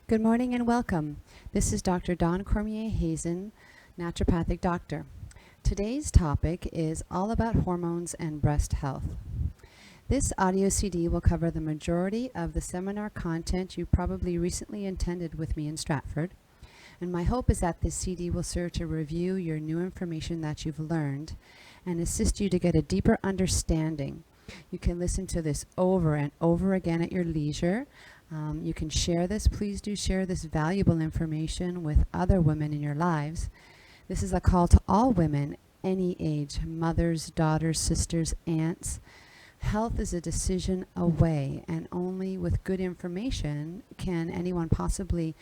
Good morning and welcome. This is Dr. Dawn Cormier Hazen, naturopathic doctor. Today's topic is all about hormones and breast health. This audio CD will cover the majority of the seminar content you probably recently attended with me in Stratford. And my hope is that this CD will serve to review your new information that you've learned and assist you to get a deeper understanding. You can listen to this over and over again at your leisure. You can share this. Please do share this valuable information with other women in your lives. This is a call to all women, any age, mothers, daughters, sisters, aunts. Health is a decision away, and only with good information can anyone possibly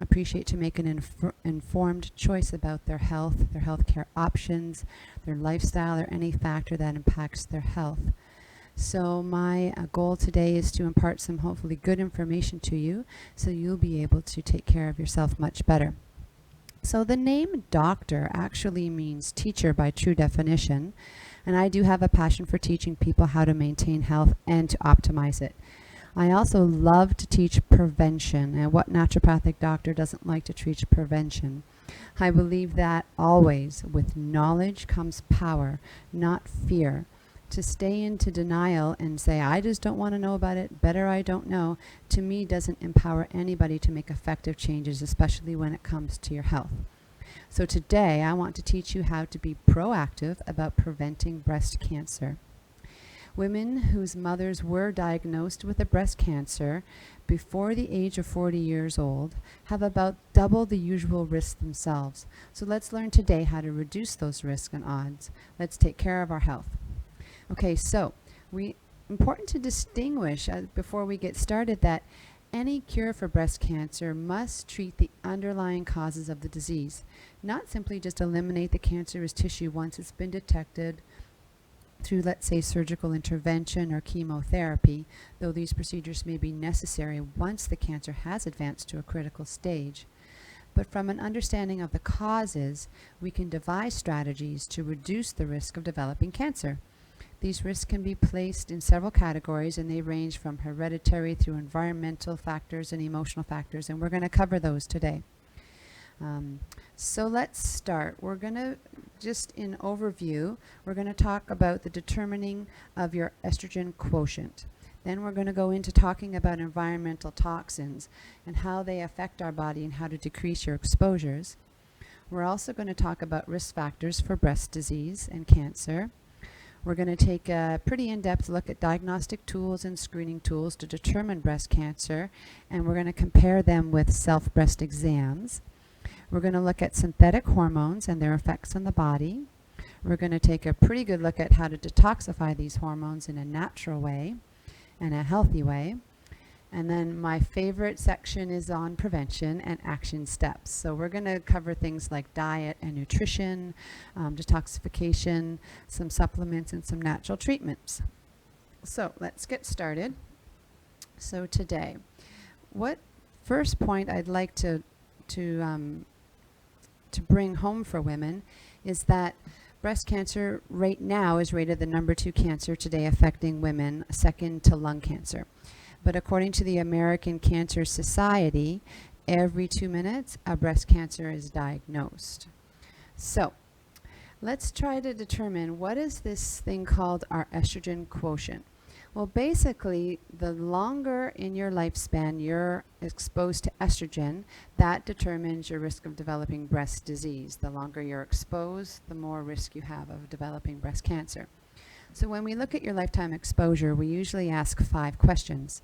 appreciate to make an informed choice about their health, their healthcare options, their lifestyle, or any factor that impacts their health. So my goal today is to impart some hopefully good information to you so you'll be able to take care of yourself much better. So the name doctor actually means teacher by true definition, and I do have a passion for teaching people how to maintain health and to optimize it. I also love to teach prevention, and what naturopathic doctor doesn't like to teach prevention? I believe that always with knowledge comes power, not fear. To stay into denial and say, I just don't want to know about it, better I don't know, to me doesn't empower anybody to make effective changes, especially when it comes to your health. So today I want to teach you how to be proactive about preventing breast cancer. Women whose mothers were diagnosed with a breast cancer before the age of 40 years old have about double the usual risk themselves. So let's learn today how to reduce those risks and odds. Let's take care of our health. Okay, so important to distinguish before we get started that any cure for breast cancer must treat the underlying causes of the disease, not simply just eliminate the cancerous tissue once it's been detected through, let's say, surgical intervention or chemotherapy, though these procedures may be necessary once the cancer has advanced to a critical stage. But from an understanding of the causes, we can devise strategies to reduce the risk of developing cancer. These risks can be placed in several categories, and they range from hereditary through environmental factors and emotional factors, and we're going to cover those today. So let's start. We're going to, just in overview, we're going to talk about the determining of your estrogen quotient. Then we're going to go into talking about environmental toxins and how they affect our body and how to decrease your exposures. We're also going to talk about risk factors for breast disease and cancer. We're going to take a pretty in-depth look at diagnostic tools and screening tools to determine breast cancer, and we're going to compare them with self-breast exams. We're going to look at synthetic hormones and their effects on the body. We're going to take a pretty good look at how to detoxify these hormones in a natural way and a healthy way. And then my favorite section is on prevention and action steps. So we're going to cover things like diet and nutrition, detoxification, some supplements, and some natural treatments. So let's get started. So today, what first point I'd like to bring home for women is that breast cancer right now is rated the number 2 cancer today affecting women, second to lung cancer. But according to the American Cancer Society, every 2 minutes, a breast cancer is diagnosed. So let's try to determine what is this thing called our estrogen quotient. Well, basically, the longer in your lifespan you're exposed to estrogen, that determines your risk of developing breast disease. The longer you're exposed, the more risk you have of developing breast cancer. So when we look at your lifetime exposure, we usually ask 5 questions.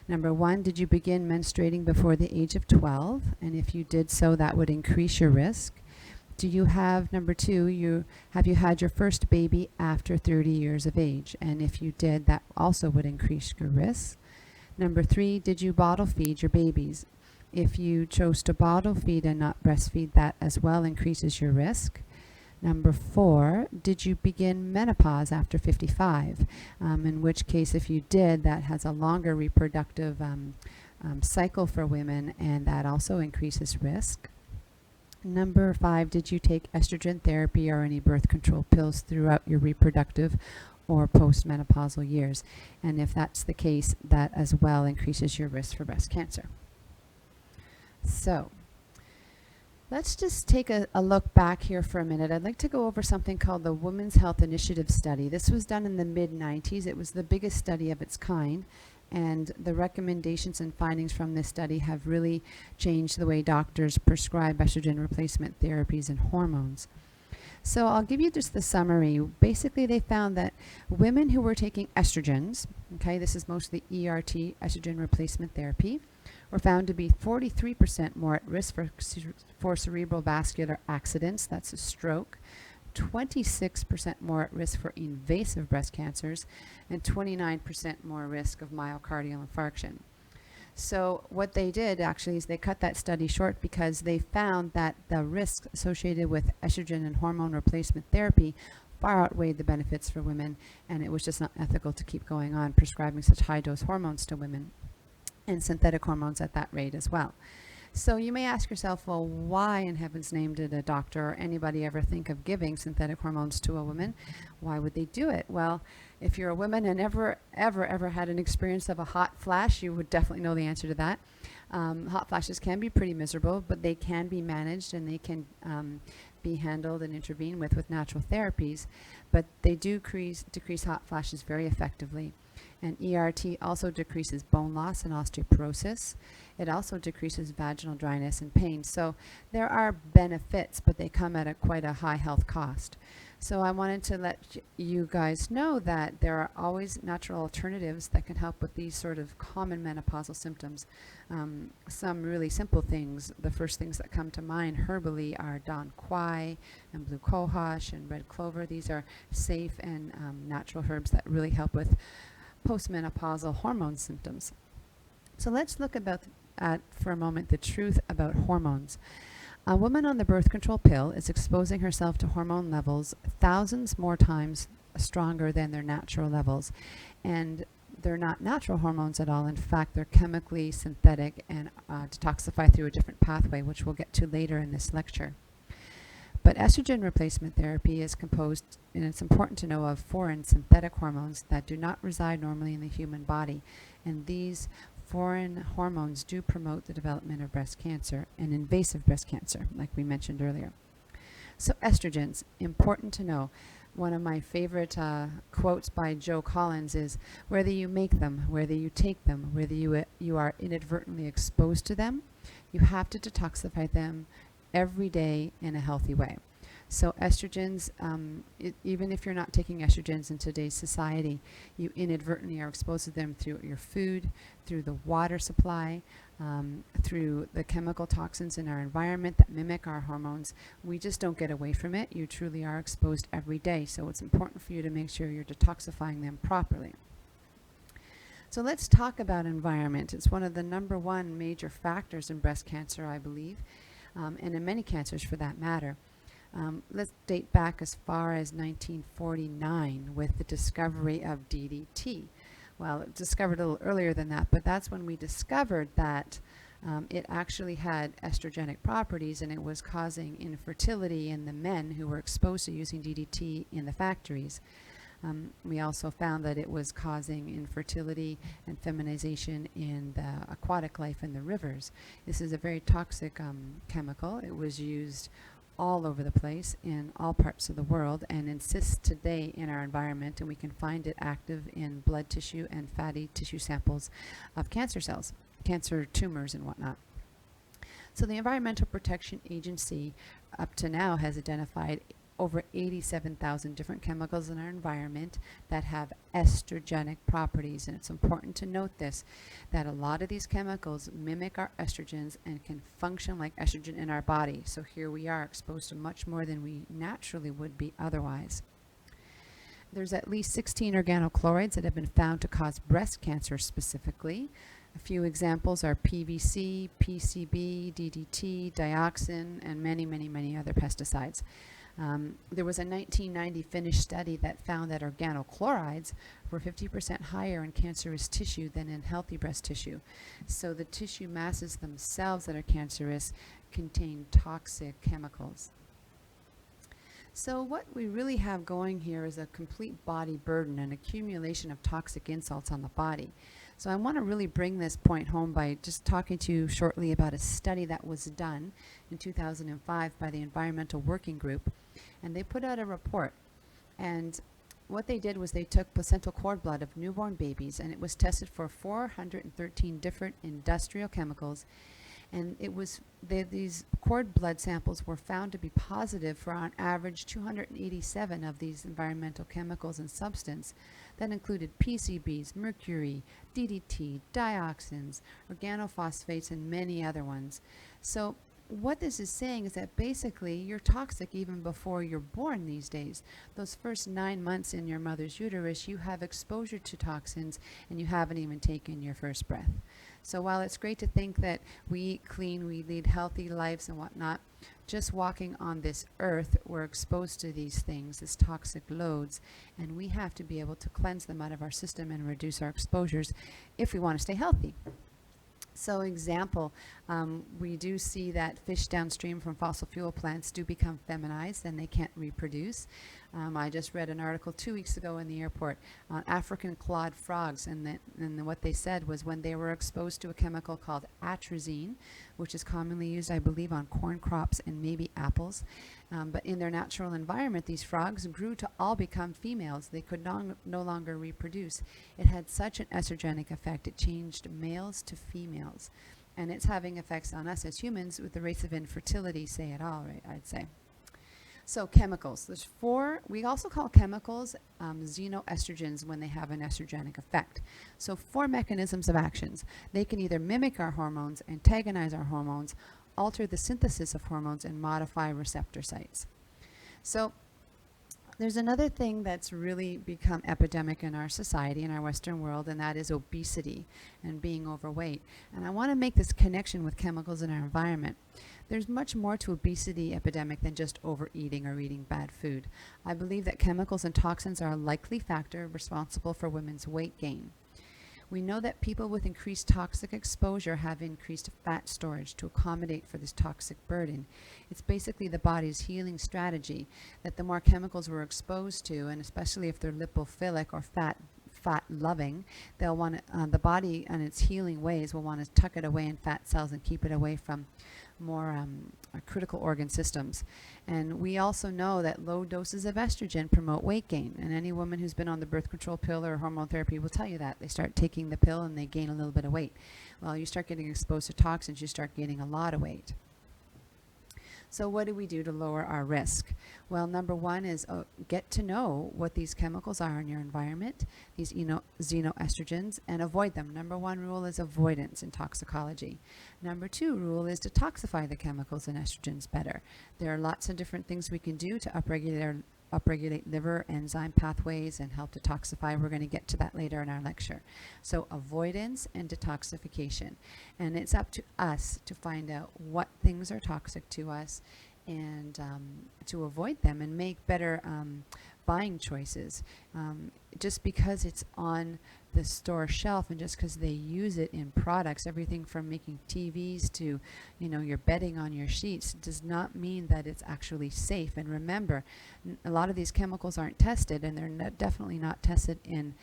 Number 1, did you begin menstruating before the age of 12? And if you did so, that would increase your risk. Do you have, number 2, have you had your first baby after 30 years of age? And if you did, that also would increase your risk. Number 3, did you bottle feed your babies? If you chose to bottle feed and not breastfeed, that as well increases your risk. Number 4, did you begin menopause after 55? In which case, if you did, that has a longer reproductive cycle for women, and that also increases risk. Number 5, did you take estrogen therapy or any birth control pills throughout your reproductive or postmenopausal years? And if that's the case, that as well increases your risk for breast cancer. So let's just take a look back here for a minute. I'd like to go over something called the Women's Health Initiative Study. This was done in the mid-90s. It was the biggest study of its kind, and the recommendations and findings from this study have really changed the way doctors prescribe estrogen replacement therapies and hormones. So I'll give you just the summary. Basically, they found that women who were taking estrogens, okay, this is mostly ERT, estrogen replacement therapy, were found to be 43% more at risk for cerebral vascular accidents, that's a stroke, 26% more at risk for invasive breast cancers, and 29% more risk of myocardial infarction. So what they did actually is they cut that study short because they found that the risks associated with estrogen and hormone replacement therapy far outweighed the benefits for women, and it was just not ethical to keep going on prescribing such high dose hormones to women and synthetic hormones at that rate as well. So you may ask yourself, well, why in heaven's name did a doctor or anybody ever think of giving synthetic hormones to a woman? Why would they do it? Well, if you're a woman and ever had an experience of a hot flash, you would definitely know the answer to that. Hot flashes can be pretty miserable, but they can be managed and they can be handled and intervened with natural therapies. But they do decrease hot flashes very effectively. And ERT also decreases bone loss and osteoporosis. It also decreases vaginal dryness and pain. So there are benefits, but they come at quite a high health cost. So I wanted to let you guys know that there are always natural alternatives that can help with these sort of common menopausal symptoms. Some really simple things, the first things that come to mind herbally are Don Quai and blue cohosh and red clover. These are safe and natural herbs that really help with postmenopausal hormone symptoms. So let's look at for a moment the truth about hormones. A woman on the birth control pill is exposing herself to hormone levels thousands more times stronger than their natural levels. And they're not natural hormones at all. In fact, they're chemically synthetic and detoxify through a different pathway, which we'll get to later in this lecture. But estrogen replacement therapy is composed, and it's important to know, of foreign synthetic hormones that do not reside normally in the human body. And these foreign hormones do promote the development of breast cancer and invasive breast cancer, like we mentioned earlier. So estrogens, important to know. One of my favorite quotes by Joe Collins is, whether you make them, whether you take them, whether you are inadvertently exposed to them, you have to detoxify them every day in a healthy way. So estrogens, even if you're not taking estrogens in today's society, you inadvertently are exposed to them through your food, through the water supply, through the chemical toxins in our environment that mimic our hormones. We just don't get away from it. You truly are exposed every day. So it's important for you to make sure you're detoxifying them properly. So let's talk about environment. It's one of the number one major factors in breast cancer, I believe, and in many cancers for that matter. Let's date back as far as 1949 with the discovery of DDT. Well, it was discovered a little earlier than that, but that's when we discovered that it actually had estrogenic properties, and it was causing infertility in the men who were exposed to using DDT in the factories. We also found that it was causing infertility and feminization in the aquatic life in the rivers. This is a very toxic chemical. It was used all over the place in all parts of the world and insists today in our environment, and we can find it active in blood tissue and fatty tissue samples of cancer cells, cancer tumors and whatnot. So the Environmental Protection Agency up to now has identified over 87,000 different chemicals in our environment that have estrogenic properties. And it's important to note this, that a lot of these chemicals mimic our estrogens and can function like estrogen in our body. So here we are exposed to much more than we naturally would be otherwise. There's at least 16 organochlorides that have been found to cause breast cancer specifically. A few examples are PVC, PCB, DDT, dioxin, and many, many, many other pesticides. There was a 1990 Finnish study that found that organochlorides were 50% higher in cancerous tissue than in healthy breast tissue. So the tissue masses themselves that are cancerous contain toxic chemicals. So what we really have going here is a complete body burden, an accumulation of toxic insults on the body. So I want to really bring this point home by just talking to you shortly about a study that was done in 2005 by the Environmental Working Group. And they put out a report. And what they did was they took placental cord blood of newborn babies, and it was tested for 413 different industrial chemicals. And it was these cord blood samples were found to be positive for on average 287 of these environmental chemicals and substance that included PCBs, mercury, DDT, dioxins, organophosphates, and many other ones. So what this is saying is that basically you're toxic even before you're born these days. Those first 9 months in your mother's uterus, you have exposure to toxins and you haven't even taken your first breath. So while it's great to think that we eat clean, we lead healthy lives and whatnot, just walking on this earth, we're exposed to these things, these toxic loads, and we have to be able to cleanse them out of our system and reduce our exposures if we want to stay healthy. So example, we do see that fish downstream from fossil fuel plants do become feminized and they can't reproduce. I just read an article 2 weeks ago in the airport on African clawed frogs, and what they said was when they were exposed to a chemical called atrazine, which is commonly used, I believe, on corn crops and maybe apples, but in their natural environment, these frogs grew to all become females. They could no longer reproduce. It had such an estrogenic effect. It changed males to females, and it's having effects on us as humans with the rates of infertility, say it all, right, I'd say. So chemicals, there's 4, we also call chemicals xenoestrogens when they have an estrogenic effect. So 4 mechanisms of actions. They can either mimic our hormones, antagonize our hormones, alter the synthesis of hormones, and modify receptor sites. So there's another thing that's really become epidemic in our society, in our Western world, and that is obesity and being overweight. And I want to make this connection with chemicals in our environment. There's much more to obesity epidemic than just overeating or eating bad food. I believe that chemicals and toxins are a likely factor responsible for women's weight gain. We know that people with increased toxic exposure have increased fat storage to accommodate for this toxic burden. It's basically the body's healing strategy that the more chemicals we're exposed to, and especially if they're lipophilic or fat loving, they'll want the body and its healing ways will want to tuck it away in fat cells and keep it away from more critical organ systems. And we also know that low doses of estrogen promote weight gain, and any woman who's been on the birth control pill or hormone therapy will tell you that. They start taking the pill and they gain a little bit of weight. Well, you start getting exposed to toxins, you start gaining a lot of weight. So what do we do to lower our risk? Well, number one is get to know what these chemicals are in your environment, these xenoestrogens, and avoid them. Number 1 rule is avoidance in toxicology. Number 2 rule is detoxify the chemicals and estrogens better. There are lots of different things we can do to upregulate liver enzyme pathways and help detoxify. We're going to get to that later in our lecture. So avoidance and detoxification. And it's up to us to find out what things are toxic to us and to avoid them and make better buying choices. Just because it's on the store shelf and just because they use it in products, everything from making TVs to, your bedding on your sheets, does not mean that it's actually safe. And remember, a lot of these chemicals aren't tested, and they're definitely not tested in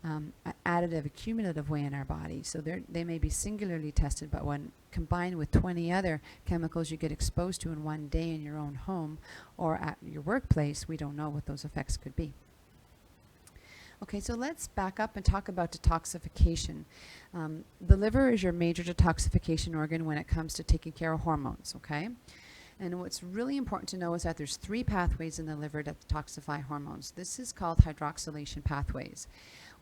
an additive, accumulative way in our body. So they may be singularly tested, but when combined with 20 other chemicals you get exposed to in one day in your own home or at your workplace, we don't know what those effects could be. Okay, so let's back up and talk about detoxification. The liver is your major detoxification organ when it comes to taking care of hormones, okay? And what's really important to know is that there's 3 pathways in the liver that detoxify hormones. This is called hydroxylation pathways.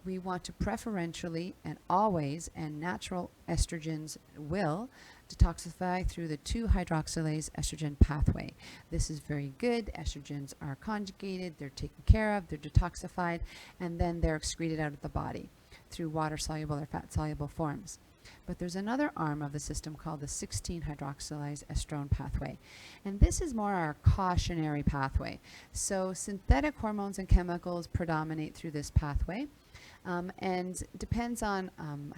We want to preferentially and always, and natural estrogens will, detoxify through the 2-hydroxylase estrogen pathway. This is very good. Estrogens are conjugated, they're taken care of, they're detoxified, and then they're excreted out of the body through water-soluble or fat-soluble forms. But there's another arm of the system called the 16-hydroxylase estrone pathway. And this is more our cautionary pathway. So synthetic hormones and chemicals predominate through this pathway. And depends on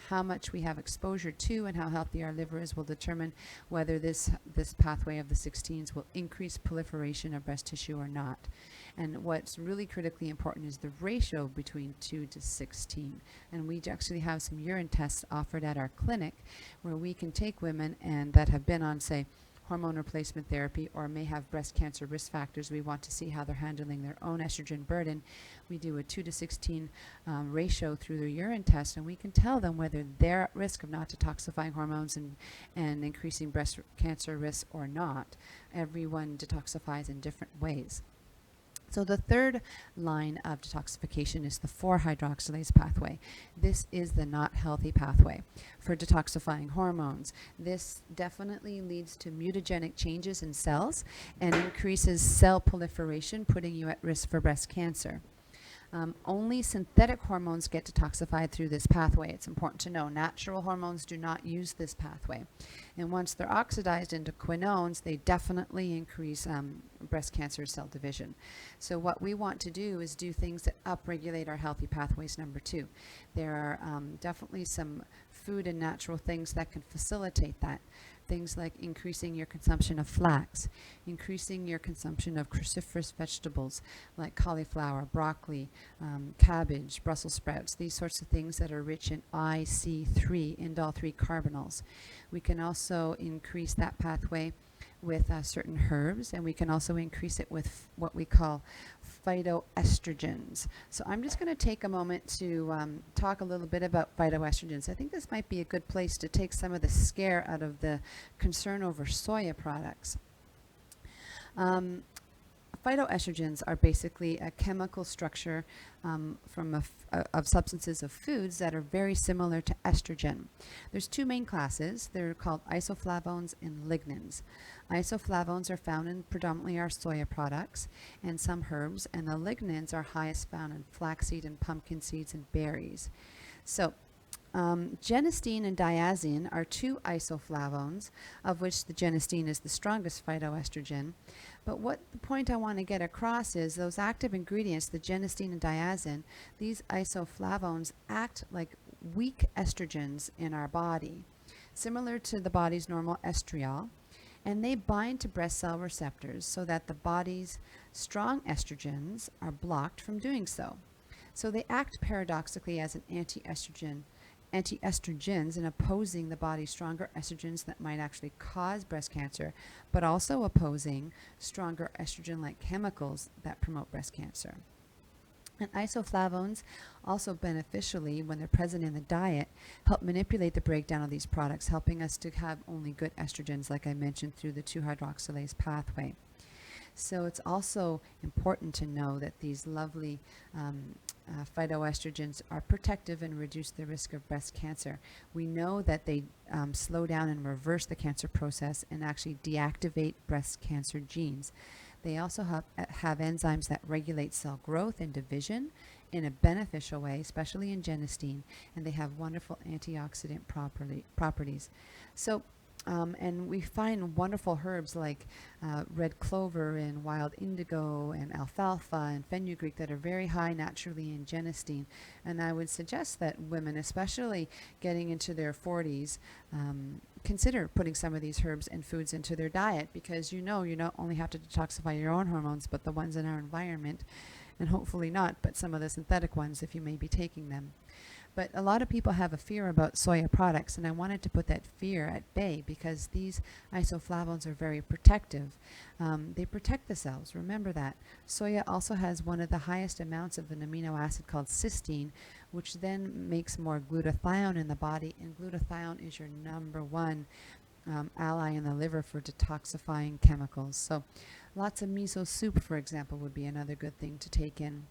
how much we have exposure to and how healthy our liver is will determine whether this pathway of the 16s will increase proliferation of breast tissue or not. And what's really critically important is the ratio between 2 to 16. And we actually have some urine tests offered at our clinic where we can take women and that have been on, say, hormone replacement therapy or may have breast cancer risk factors. We want to see how they're handling their own estrogen burden. We do a 2 to 16 ratio through their urine test, and we can tell them whether they're at risk of not detoxifying hormones and increasing breast cancer risk or not. Everyone detoxifies in different ways. So the third line of detoxification is the 4-hydroxylase pathway. This is the not healthy pathway for detoxifying hormones. This definitely leads to mutagenic changes in cells and increases cell proliferation, putting you at risk for breast cancer. Only synthetic hormones get detoxified through this pathway. It's important to know natural hormones do not use this pathway. And once they're oxidized into quinones, they definitely increase breast cancer cell division. So what we want to do is do things that upregulate our healthy pathways, number 2. There are definitely some food and natural things that can facilitate that. Things like increasing your consumption of flax, increasing your consumption of cruciferous vegetables like cauliflower, broccoli, cabbage, Brussels sprouts, these sorts of things that are rich in IC3, indole 3 carbonyls. We can also increase that pathway with certain herbs, and we can also increase it with what we call phytoestrogens. So I'm just going to take a moment to talk a little bit about phytoestrogens. I think this might be a good place to take some of the scare out of the concern over soya products. Phytoestrogens are basically a chemical structure of substances of foods that are very similar to estrogen. There's 2 main classes. They're called isoflavones and lignans. Isoflavones are found in predominantly our soya products and some herbs, and the lignans are highest found in flaxseed and pumpkin seeds and berries. So genistein and diazine are 2 isoflavones, of which the genistein is the strongest phytoestrogen. But what the point I want to get across is those active ingredients, the genistein and diazine, these isoflavones act like weak estrogens in our body, similar to the body's normal estriol, and they bind to breast cell receptors so that the body's strong estrogens are blocked from doing so. So they act paradoxically as an anti-estrogens in opposing the body's stronger estrogens that might actually cause breast cancer, but also opposing stronger estrogen-like chemicals that promote breast cancer. And isoflavones also beneficially, when they're present in the diet, help manipulate the breakdown of these products, helping us to have only good estrogens, like I mentioned, through the 2-hydroxylase pathway. So it's also important to know that these lovely phytoestrogens are protective and reduce the risk of breast cancer. We know that they slow down and reverse the cancer process and actually deactivate breast cancer genes. They also have enzymes that regulate cell growth and division in a beneficial way, especially in genistein, and they have wonderful antioxidant properties. So and we find wonderful herbs like red clover and wild indigo and alfalfa and fenugreek that are very high naturally in genistein. And I would suggest that women, especially getting into their 40s, consider putting some of these herbs and foods into their diet, because you not only have to detoxify your own hormones, but the ones in our environment, and hopefully not, but some of the synthetic ones if you may be taking them. But a lot of people have a fear about soya products, and I wanted to put that fear at bay because these isoflavones are very protective. They protect the cells. Remember that. Soya also has one of the highest amounts of an amino acid called cysteine, which then makes more glutathione in the body, and glutathione is your number 1 ally in the liver for detoxifying chemicals. So lots of miso soup, for example, would be another good thing to take in.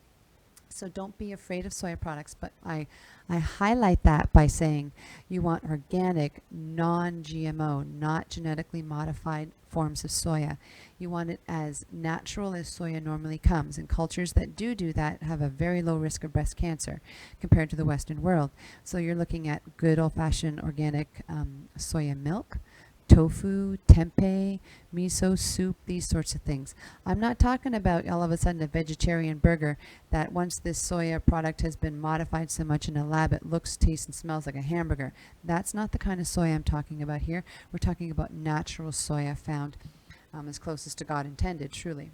So don't be afraid of soya products, but I highlight that by saying you want organic, non-GMO, not genetically modified forms of soya. You want it as natural as soya normally comes, and cultures that do that have a very low risk of breast cancer compared to the Western world. So you're looking at good old-fashioned organic soya milk, tofu, tempeh, miso soup, these sorts of things. I'm not talking about all of a sudden a vegetarian burger that once this soya product has been modified so much in a lab it looks, tastes, and smells like a hamburger. That's not the kind of soya I'm talking about here. We're talking about natural soya found as close as to God intended, truly.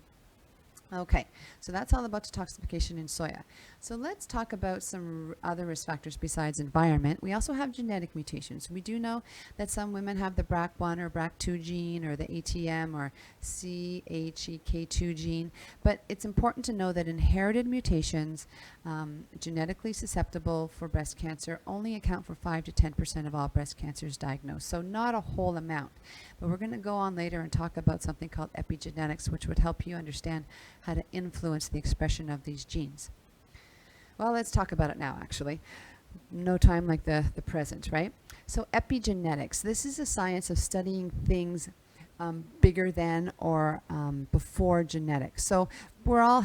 Okay, so that's all about detoxification in soya. So let's talk about some other risk factors besides environment. We also have genetic mutations. We do know that some women have the BRCA1 or BRCA2 gene or the ATM or CHEK2 gene, but it's important to know that inherited mutations, genetically susceptible for breast cancer, only account for 5 to 10% of all breast cancers diagnosed. So not a whole amount. But we're going to go on later and talk about something called epigenetics, which would help you understand how to influence the expression of these genes. Well, let's talk about it now, actually. No time like the present, right? So epigenetics, this is a science of studying things bigger than or before genetics. So we're all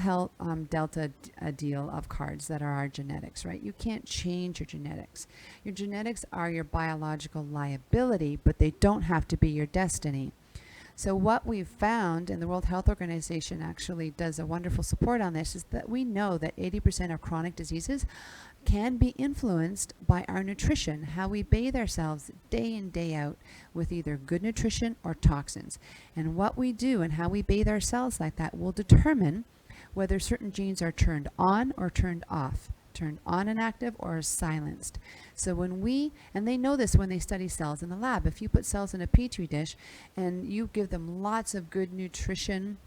dealt a deal of cards that are our genetics, right? You can't change your genetics. Your genetics are your biological liability, but they don't have to be your destiny. So what we've found, and the World Health Organization actually does a wonderful support on this, is that we know that 80% of chronic diseases can be influenced by our nutrition, how we bathe ourselves day in, day out with either good nutrition or toxins. And what we do and how we bathe ourselves like that will determine whether certain genes are turned on or turned off, turned on and active or silenced. So and they know this when they study cells in the lab, if you put cells in a petri dish and you give them lots of good nutrition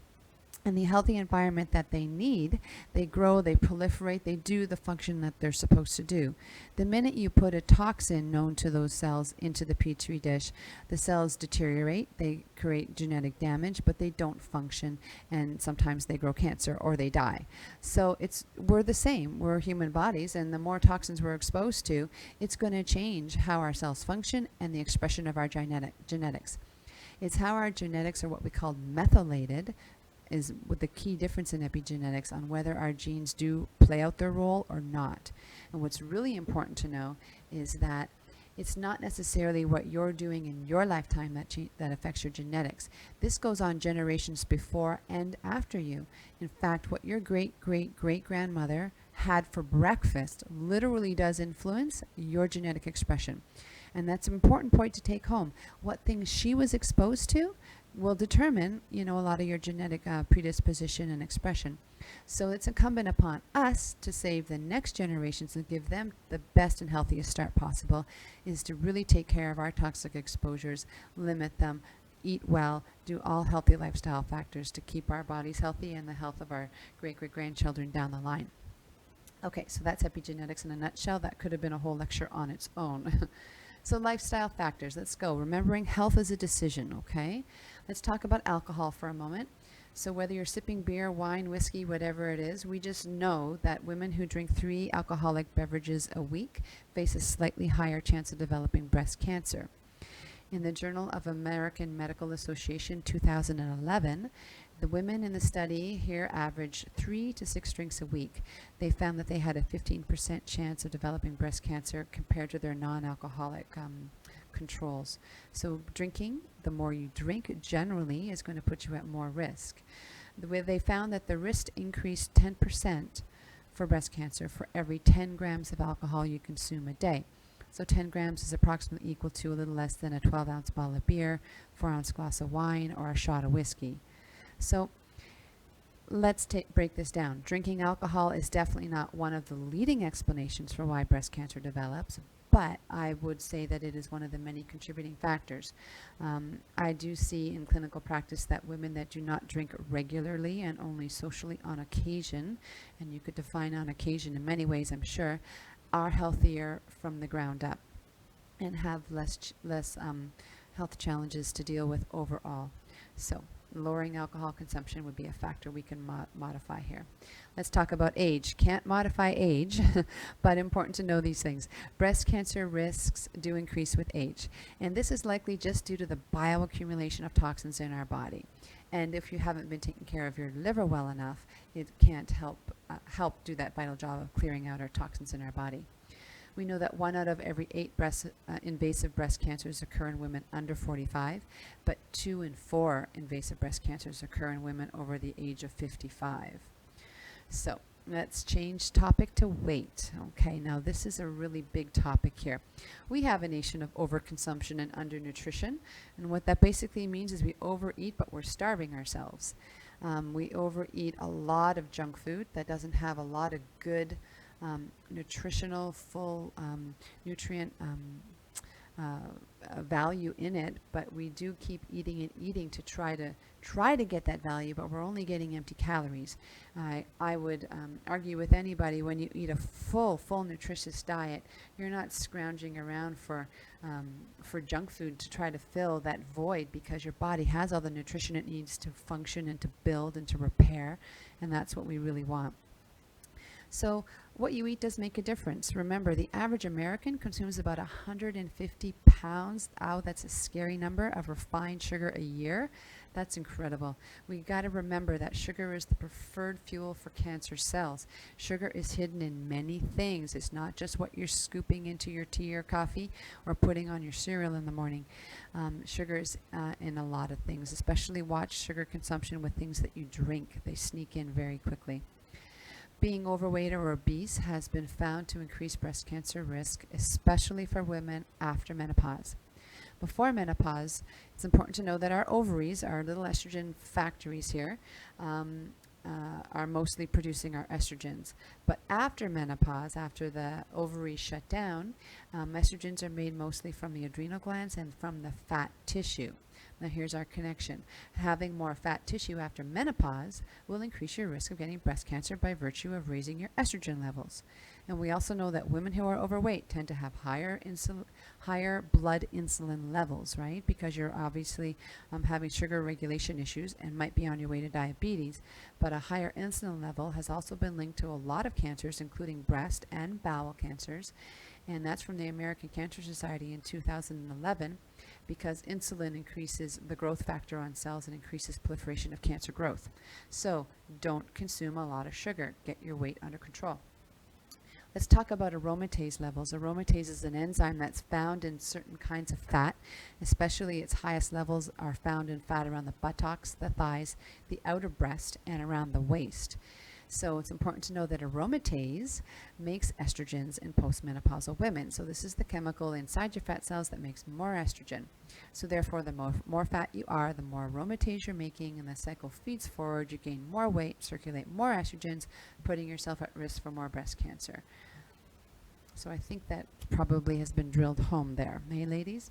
and the healthy environment that they need, they grow, they proliferate, they do the function that they're supposed to do. The minute you put a toxin known to those cells into the petri dish, the cells deteriorate, they create genetic damage, but they don't function, and sometimes they grow cancer or they die. So we're the same. We're human bodies, and the more toxins we're exposed to, it's going to change how our cells function and the expression of our genetics. It's how our genetics are what we call methylated, is with the key difference in epigenetics on whether our genes do play out their role or not. And what's really important to know is that it's not necessarily what you're doing in your lifetime that affects your genetics. This goes on generations before and after you. In fact, what your great-great-great-grandmother had for breakfast literally does influence your genetic expression. And that's an important point to take home. What things she was exposed to will determine, a lot of your genetic predisposition and expression. So it's incumbent upon us to save the next generations and give them the best and healthiest start possible, is to really take care of our toxic exposures, limit them, eat well, do all healthy lifestyle factors to keep our bodies healthy and the health of our great-great-grandchildren down the line. Okay, so that's epigenetics in a nutshell. That could have been a whole lecture on its own. So lifestyle factors, let's go. Remembering health is a decision, okay? Let's talk about alcohol for a moment. So whether you're sipping beer, wine, whiskey, whatever it is, we just know that women who drink 3 alcoholic beverages a week face a slightly higher chance of developing breast cancer. In the Journal of American Medical Association 2011, the women in the study here averaged 3 to 6 drinks a week. They found that they had a 15% chance of developing breast cancer compared to their non-alcoholic controls. So drinking, the more you drink generally, is going to put you at more risk. They found that the risk increased 10% for breast cancer for every 10 grams of alcohol you consume a day. So 10 grams is approximately equal to a little less than a 12-ounce bottle of beer, 4-ounce glass of wine, or a shot of whiskey. So let's break this down. Drinking alcohol is definitely not one of the leading explanations for why breast cancer develops, but I would say that it is one of the many contributing factors. I do see in clinical practice that women that do not drink regularly and only socially on occasion, and you could define on occasion in many ways, I'm sure, are healthier from the ground up and have less health challenges to deal with overall. So lowering alcohol consumption would be a factor we can modify here. Let's talk about age. Can't modify age, but important to know these things. Breast cancer risks do increase with age, and this is likely just due to the bioaccumulation of toxins in our body. And if you haven't been taking care of your liver well enough, it can't help do that vital job of clearing out our toxins in our body. We know that 1 out of every 8 invasive breast cancers occur in women under 45, but 2 in 4 invasive breast cancers occur in women over the age of 55. So let's change topic to weight. Okay, now this is a really big topic here. We have a nation of overconsumption and undernutrition, and what that basically means is we overeat, but we're starving ourselves. We overeat a lot of junk food that doesn't have a lot of good nutritional, full nutrient value in it, but we do keep eating and eating to try to get that value, but we're only getting empty calories. I would argue with anybody, when you eat a full nutritious diet, you're not scrounging around for junk food to try to fill that void, because your body has all the nutrition it needs to function and to build and to repair, and that's what we really want. So what you eat does make a difference. Remember, the average American consumes about 150 pounds, that's a scary number, of refined sugar a year. That's incredible. We got to remember that sugar is the preferred fuel for cancer cells. Sugar is hidden in many things. It's not just what you're scooping into your tea or coffee or putting on your cereal in the morning. Sugar is in a lot of things, especially watch sugar consumption with things that you drink. They sneak in very quickly. Being overweight or obese has been found to increase breast cancer risk, especially for women after menopause. Before menopause, it's important to know that our ovaries, our little estrogen factories here, are mostly producing our estrogens. But after menopause, after the ovaries shut down, estrogens are made mostly from the adrenal glands and from the fat tissue. Now here's our connection. Having more fat tissue after menopause will increase your risk of getting breast cancer by virtue of raising your estrogen levels. And we also know that women who are overweight tend to have higher blood insulin levels, right? Because you're obviously having sugar regulation issues and might be on your way to diabetes. But a higher insulin level has also been linked to a lot of cancers, including breast and bowel cancers. And that's from the American Cancer Society in 2011, because insulin increases the growth factor on cells and increases proliferation of cancer growth. So don't consume a lot of sugar. Get your weight under control. Let's talk about aromatase levels. Aromatase is an enzyme that's found in certain kinds of fat, especially its highest levels are found in fat around the buttocks, the thighs, the outer breast, and around the waist. So it's important to know that aromatase makes estrogens in postmenopausal women. So this is the chemical inside your fat cells that makes more estrogen. So therefore, the more fat you are, the more aromatase you're making, and the cycle feeds forward. You gain more weight, circulate more estrogens, putting yourself at risk for more breast cancer. So I think that probably has been drilled home there. Hey, ladies?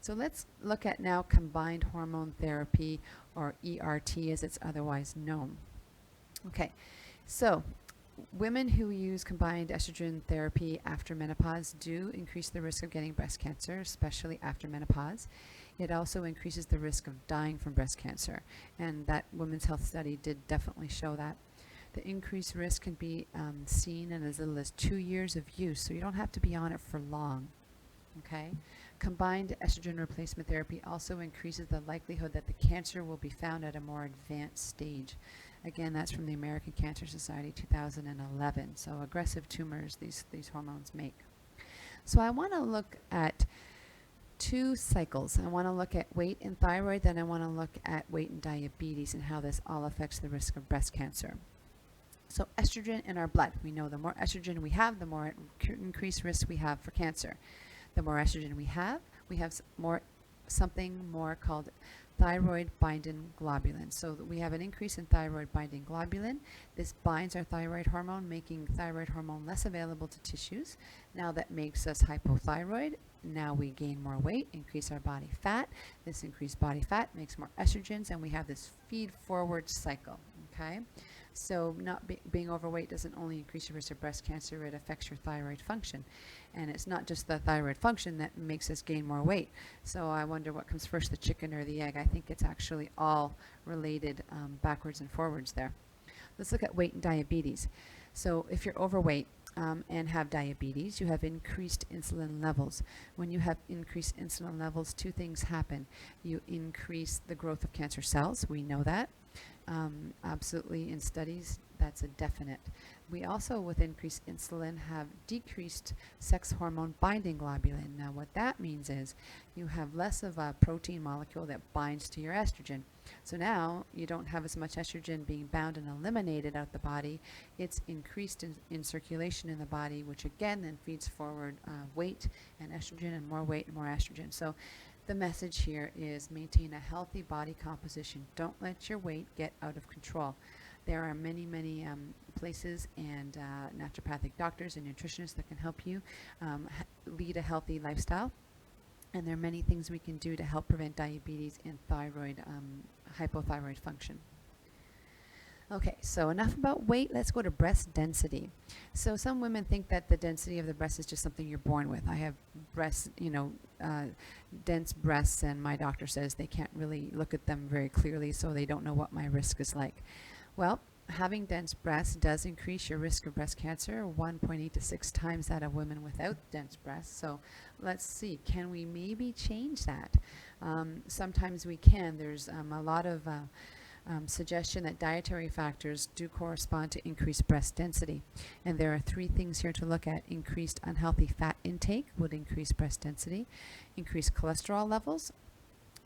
So let's look at now combined hormone therapy, or ERT as it's otherwise known. Okay. So, women who use combined estrogen therapy after menopause do increase the risk of getting breast cancer, especially after menopause. It also increases the risk of dying from breast cancer, and that Women's Health study did definitely show that. The increased risk can be seen in as little as 2 years of use, so you don't have to be on it for long. Okay? Combined estrogen replacement therapy also increases the likelihood that the cancer will be found at a more advanced stage. Again, that's from the American Cancer Society 2011. So aggressive tumors these hormones make. So I want to look at 2 cycles. I want to look at weight and thyroid, then I want to look at weight and diabetes and how this all affects the risk of breast cancer. So estrogen in our blood. We know the more estrogen we have, the more increased risk we have for cancer. The more estrogen we have something more called thyroid binding globulin. So we have an increase in thyroid binding globulin. This binds our thyroid hormone, making thyroid hormone less available to tissues. Now that makes us hypothyroid. Now we gain more weight, increase our body fat. This increased body fat makes more estrogens, and we have this feed forward cycle. Okay? So being overweight doesn't only increase your risk of breast cancer, it affects your thyroid function. And it's not just the thyroid function that makes us gain more weight. So I wonder what comes first, the chicken or the egg. I think it's actually all related backwards and forwards there. Let's look at weight and diabetes. So if you're overweight and have diabetes, you have increased insulin levels. When you have increased insulin levels, 2 things happen. You increase the growth of cancer cells. We know that. Absolutely, in studies That's a definite. We also, with increased insulin, have decreased sex hormone binding globulin. Now, what that means is you have less of a protein molecule that binds to your estrogen. So now you don't have as much estrogen being bound and eliminated out the body. It's increased in circulation in the body, which again then feeds forward weight and estrogen, and more weight and more estrogen. So the message here is maintain a healthy body composition. Don't let your weight get out of control. There are many, many places and naturopathic doctors and nutritionists that can help you lead a healthy lifestyle. And there are many things we can do to help prevent diabetes and thyroid, hypothyroid function. Okay, so enough about weight. Let's go to breast density. So some women think that the density of the breast is just something you're born with. I have breasts, dense breasts, and my doctor says they can't really look at them very clearly, so they don't know what my risk is like. Well, having dense breasts does increase your risk of breast cancer 1.8 to 6 times that of women without dense breasts. So let's see, can we maybe change that? Sometimes we can. There's a lot of suggestion that dietary factors do correspond to increased breast density. And there are 3 things here to look at. Increased unhealthy fat intake would increase breast density, increased cholesterol levels,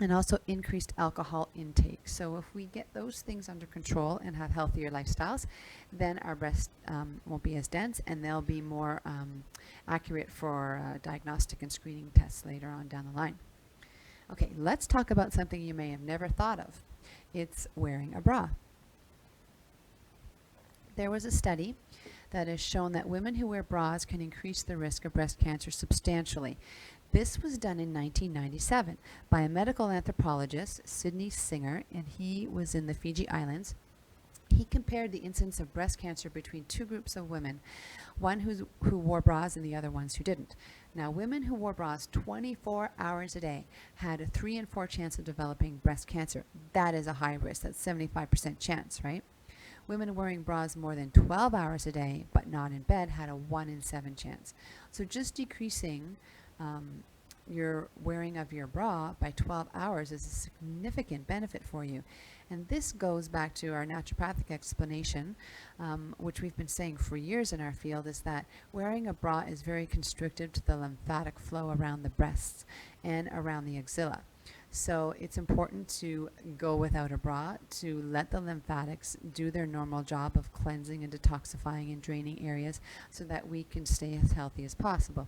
and also increased alcohol intake. So if we get those things under control and have healthier lifestyles, then our breasts won't be as dense, and they'll be more accurate for diagnostic and screening tests later on down the line. Okay, let's talk about something you may have never thought of. It's wearing a bra. There was a study that has shown that women who wear bras can increase the risk of breast cancer substantially. This was done in 1997 by a medical anthropologist, Sidney Singer, and he was in the Fiji Islands. He compared the incidence of breast cancer between 2 groups of women, one who wore bras and the other ones who didn't. Now, women who wore bras 24 hours a day had a 3 in 4 chance of developing breast cancer. That is a high risk. That's 75% chance, right? Women wearing bras more than 12 hours a day but not in bed had a 1 in 7 chance. So just decreasing your wearing of your bra by 12 hours is a significant benefit for you. And this goes back to our naturopathic explanation, which we've been saying for years in our field, is that wearing a bra is very constrictive to the lymphatic flow around the breasts and around the axilla. So it's important to go without a bra to let the lymphatics do their normal job of cleansing and detoxifying and draining areas so that we can stay as healthy as possible.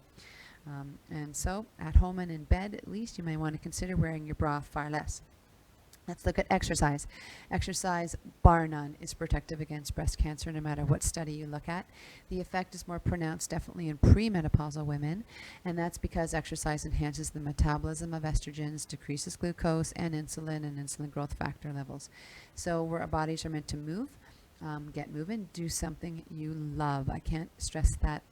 And so at home and in bed, at least, you may want to consider wearing your bra far less. Let's look at exercise. Exercise, bar none, is protective against breast cancer no matter what study you look at. The effect is more pronounced definitely in premenopausal women, and that's because exercise enhances the metabolism of estrogens, decreases glucose and insulin growth factor levels. So our bodies are meant to move, get moving, do something you love. I can't stress that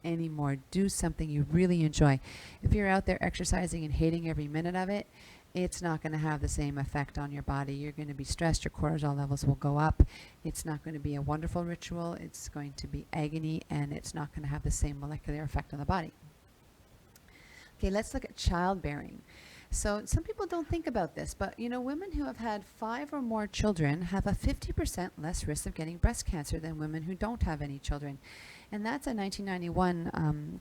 anymore. Do something you really enjoy. If you're out there exercising and hating every minute of it, it's not going to have the same effect on your body. You're going to be stressed. Your cortisol levels will go up. It's not going to be a wonderful ritual. It's going to be agony, and it's not going to have the same molecular effect on the body. Okay, let's look at childbearing. So some people don't think about this, but women who have had 5 or more children have a 50% less risk of getting breast cancer than women who don't have any children. And that's a 1991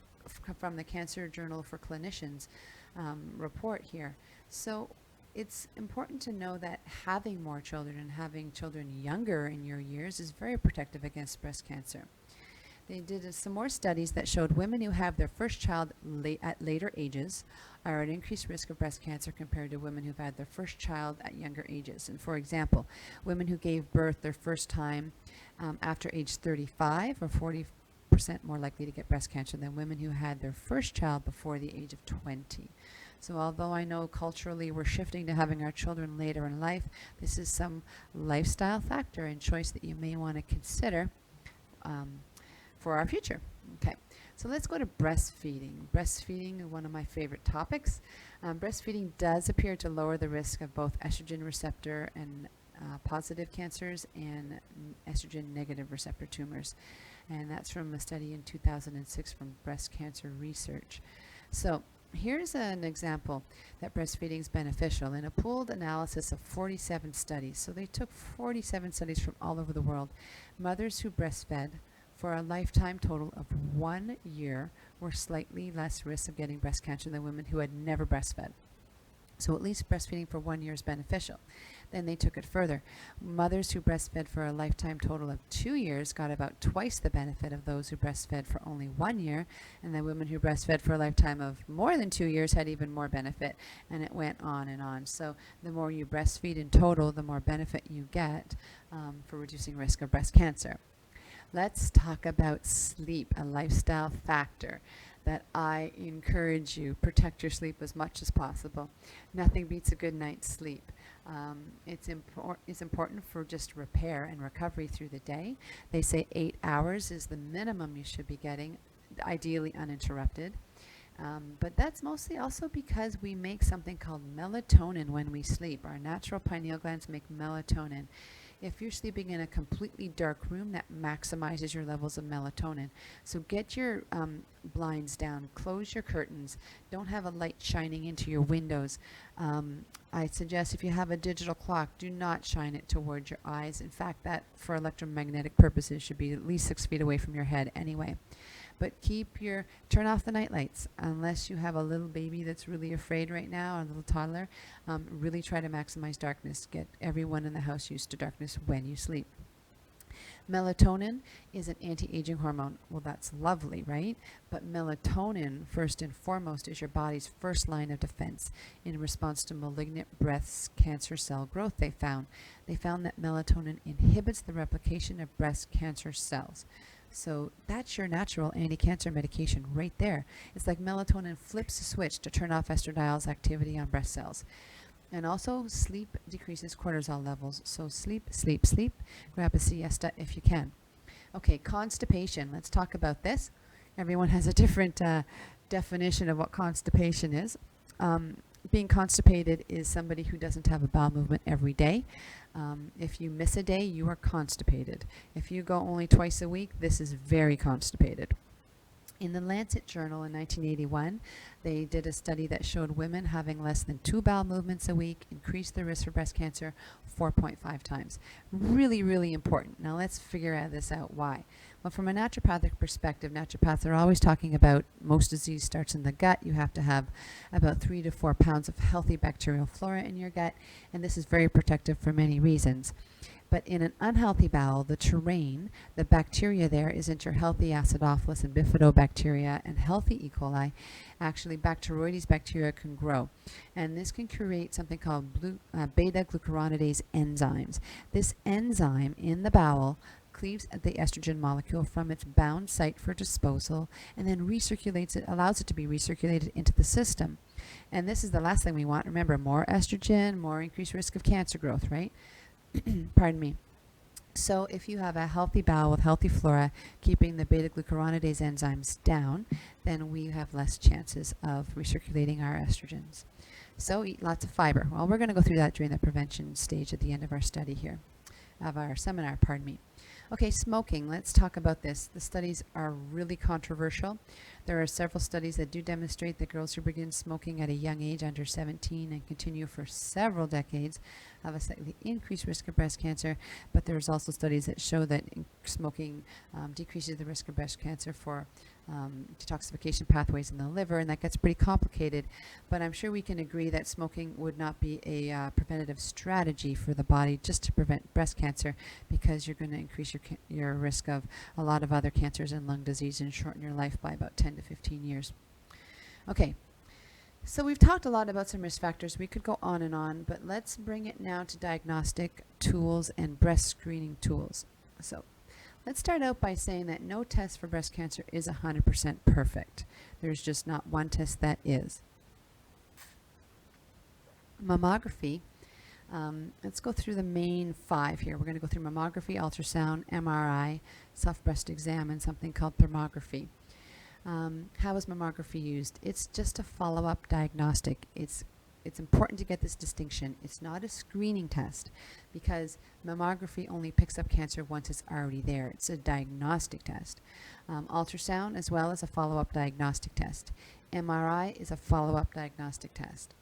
from the Cancer Journal for Clinicians report here. So it's important to know that having more children and having children younger in your years is very protective against breast cancer. They did some more studies that showed women who have their first child at later ages are at increased risk of breast cancer compared to women who've had their first child at younger ages. And for example, women who gave birth their first time after age 35 are 40% more likely to get breast cancer than women who had their first child before the age of 20. So although I know culturally we're shifting to having our children later in life, this is some lifestyle factor and choice that you may want to consider for our future. Okay, so let's go to breastfeeding. Breastfeeding, one of my favorite topics. Breastfeeding does appear to lower the risk of both estrogen receptor and positive cancers and estrogen negative receptor tumors. And that's from a study in 2006 from Breast Cancer Research. So Here's an example that breastfeeding is beneficial in a pooled analysis of 47 studies. So they took 47 studies from all over the world. Mothers who breastfed for a lifetime total of 1 year were slightly less risk of getting breast cancer than women who had never breastfed. So at least breastfeeding for 1 year is beneficial. Then they took it further. Mothers who breastfed for a lifetime total of 2 years got about twice the benefit of those who breastfed for only 1 year, and the women who breastfed for a lifetime of more than 2 years had even more benefit, and it went on and on. So the more you breastfeed in total, the more benefit you get for reducing risk of breast cancer. Let's talk about sleep, a lifestyle factor that I encourage you. Protect your sleep as much as possible. Nothing beats a good night's sleep. It's important for just repair and recovery through the day. They say 8 hours is the minimum you should be getting, ideally uninterrupted. But that's mostly also because we make something called melatonin when we sleep. Our natural pineal glands make melatonin. If you're sleeping in a completely dark room, that maximizes your levels of melatonin. So get your blinds down, close your curtains, don't have a light shining into your windows. I suggest if you have a digital clock, do not shine it towards your eyes. In fact, that for electromagnetic purposes should be at least 6 feet away from your head anyway. But turn off the night lights unless you have a little baby that's really afraid right now, or a little toddler. Really try to maximize darkness. Get everyone in the house used to darkness when you sleep. Melatonin is an anti-aging hormone. Well, that's lovely, right? But melatonin, first and foremost, is your body's first line of defense in response to malignant breast cancer cell growth, they found. They found that melatonin inhibits the replication of breast cancer cells. So that's your natural anti-cancer medication right there. It's like melatonin flips a switch to turn off estradiol's activity on breast cells. And also, sleep decreases cortisol levels. So sleep, sleep, sleep. Grab a siesta if you can. Okay, constipation. Let's talk about this. Everyone has a different definition of what constipation is. Being constipated is somebody who doesn't have a bowel movement every day. If you miss a day, you are constipated. If you go only twice a week, this is very constipated. In the Lancet Journal in 1981, they did a study that showed women having less than 2 bowel movements a week increased their risk for breast cancer 4.5 times. Really, really important. Now let's figure this out. Why? Well, from a naturopathic perspective, naturopaths are always talking about most disease starts in the gut. You have to have about 3 to 4 pounds of healthy bacterial flora in your gut, and this is very protective for many reasons. But in an unhealthy bowel, the terrain, the bacteria there isn't your healthy Acidophilus and Bifidobacteria and healthy E. coli. Actually, Bacteroides bacteria can grow. And this can create something called beta-glucuronidase enzymes. This enzyme in the bowel cleaves the estrogen molecule from its bound site for disposal and then recirculates it, allows it to be recirculated into the system. And this is the last thing we want. Remember, more estrogen, more increased risk of cancer growth, right? Pardon me. So if you have a healthy bowel with healthy flora, keeping the beta-glucuronidase enzymes down, then we have less chances of recirculating our estrogens. So eat lots of fiber. Well, we're going to go through that during the prevention stage at the end of our study here, of our seminar, pardon me. Okay, smoking. Let's talk about this. The studies are really controversial. There are several studies that do demonstrate that girls who begin smoking at a young age, under 17, and continue for several decades, have a slightly increased risk of breast cancer. But there's also studies that show that smoking decreases the risk of breast cancer for detoxification pathways in the liver, and that gets pretty complicated. But I'm sure we can agree that smoking would not be a preventative strategy for the body just to prevent breast cancer, because you're going to increase your risk of a lot of other cancers and lung disease and shorten your life by about 10 to 15 years. Okay, so we've talked a lot about some risk factors. We could go on, but let's bring it now to diagnostic tools and breast screening tools. So let's start out by saying that no test for breast cancer is 100% perfect. There's just not one test that is. Mammography. Let's go through the main 5 here. We're going to go through mammography, ultrasound, MRI, soft breast exam, and something called thermography. How is mammography used? It's just a follow-up diagnostic. It's important to get this distinction. It's not a screening test, because mammography only picks up cancer once it's already there. It's a diagnostic test. Ultrasound as well as a follow-up diagnostic test. MRI is a follow-up diagnostic test.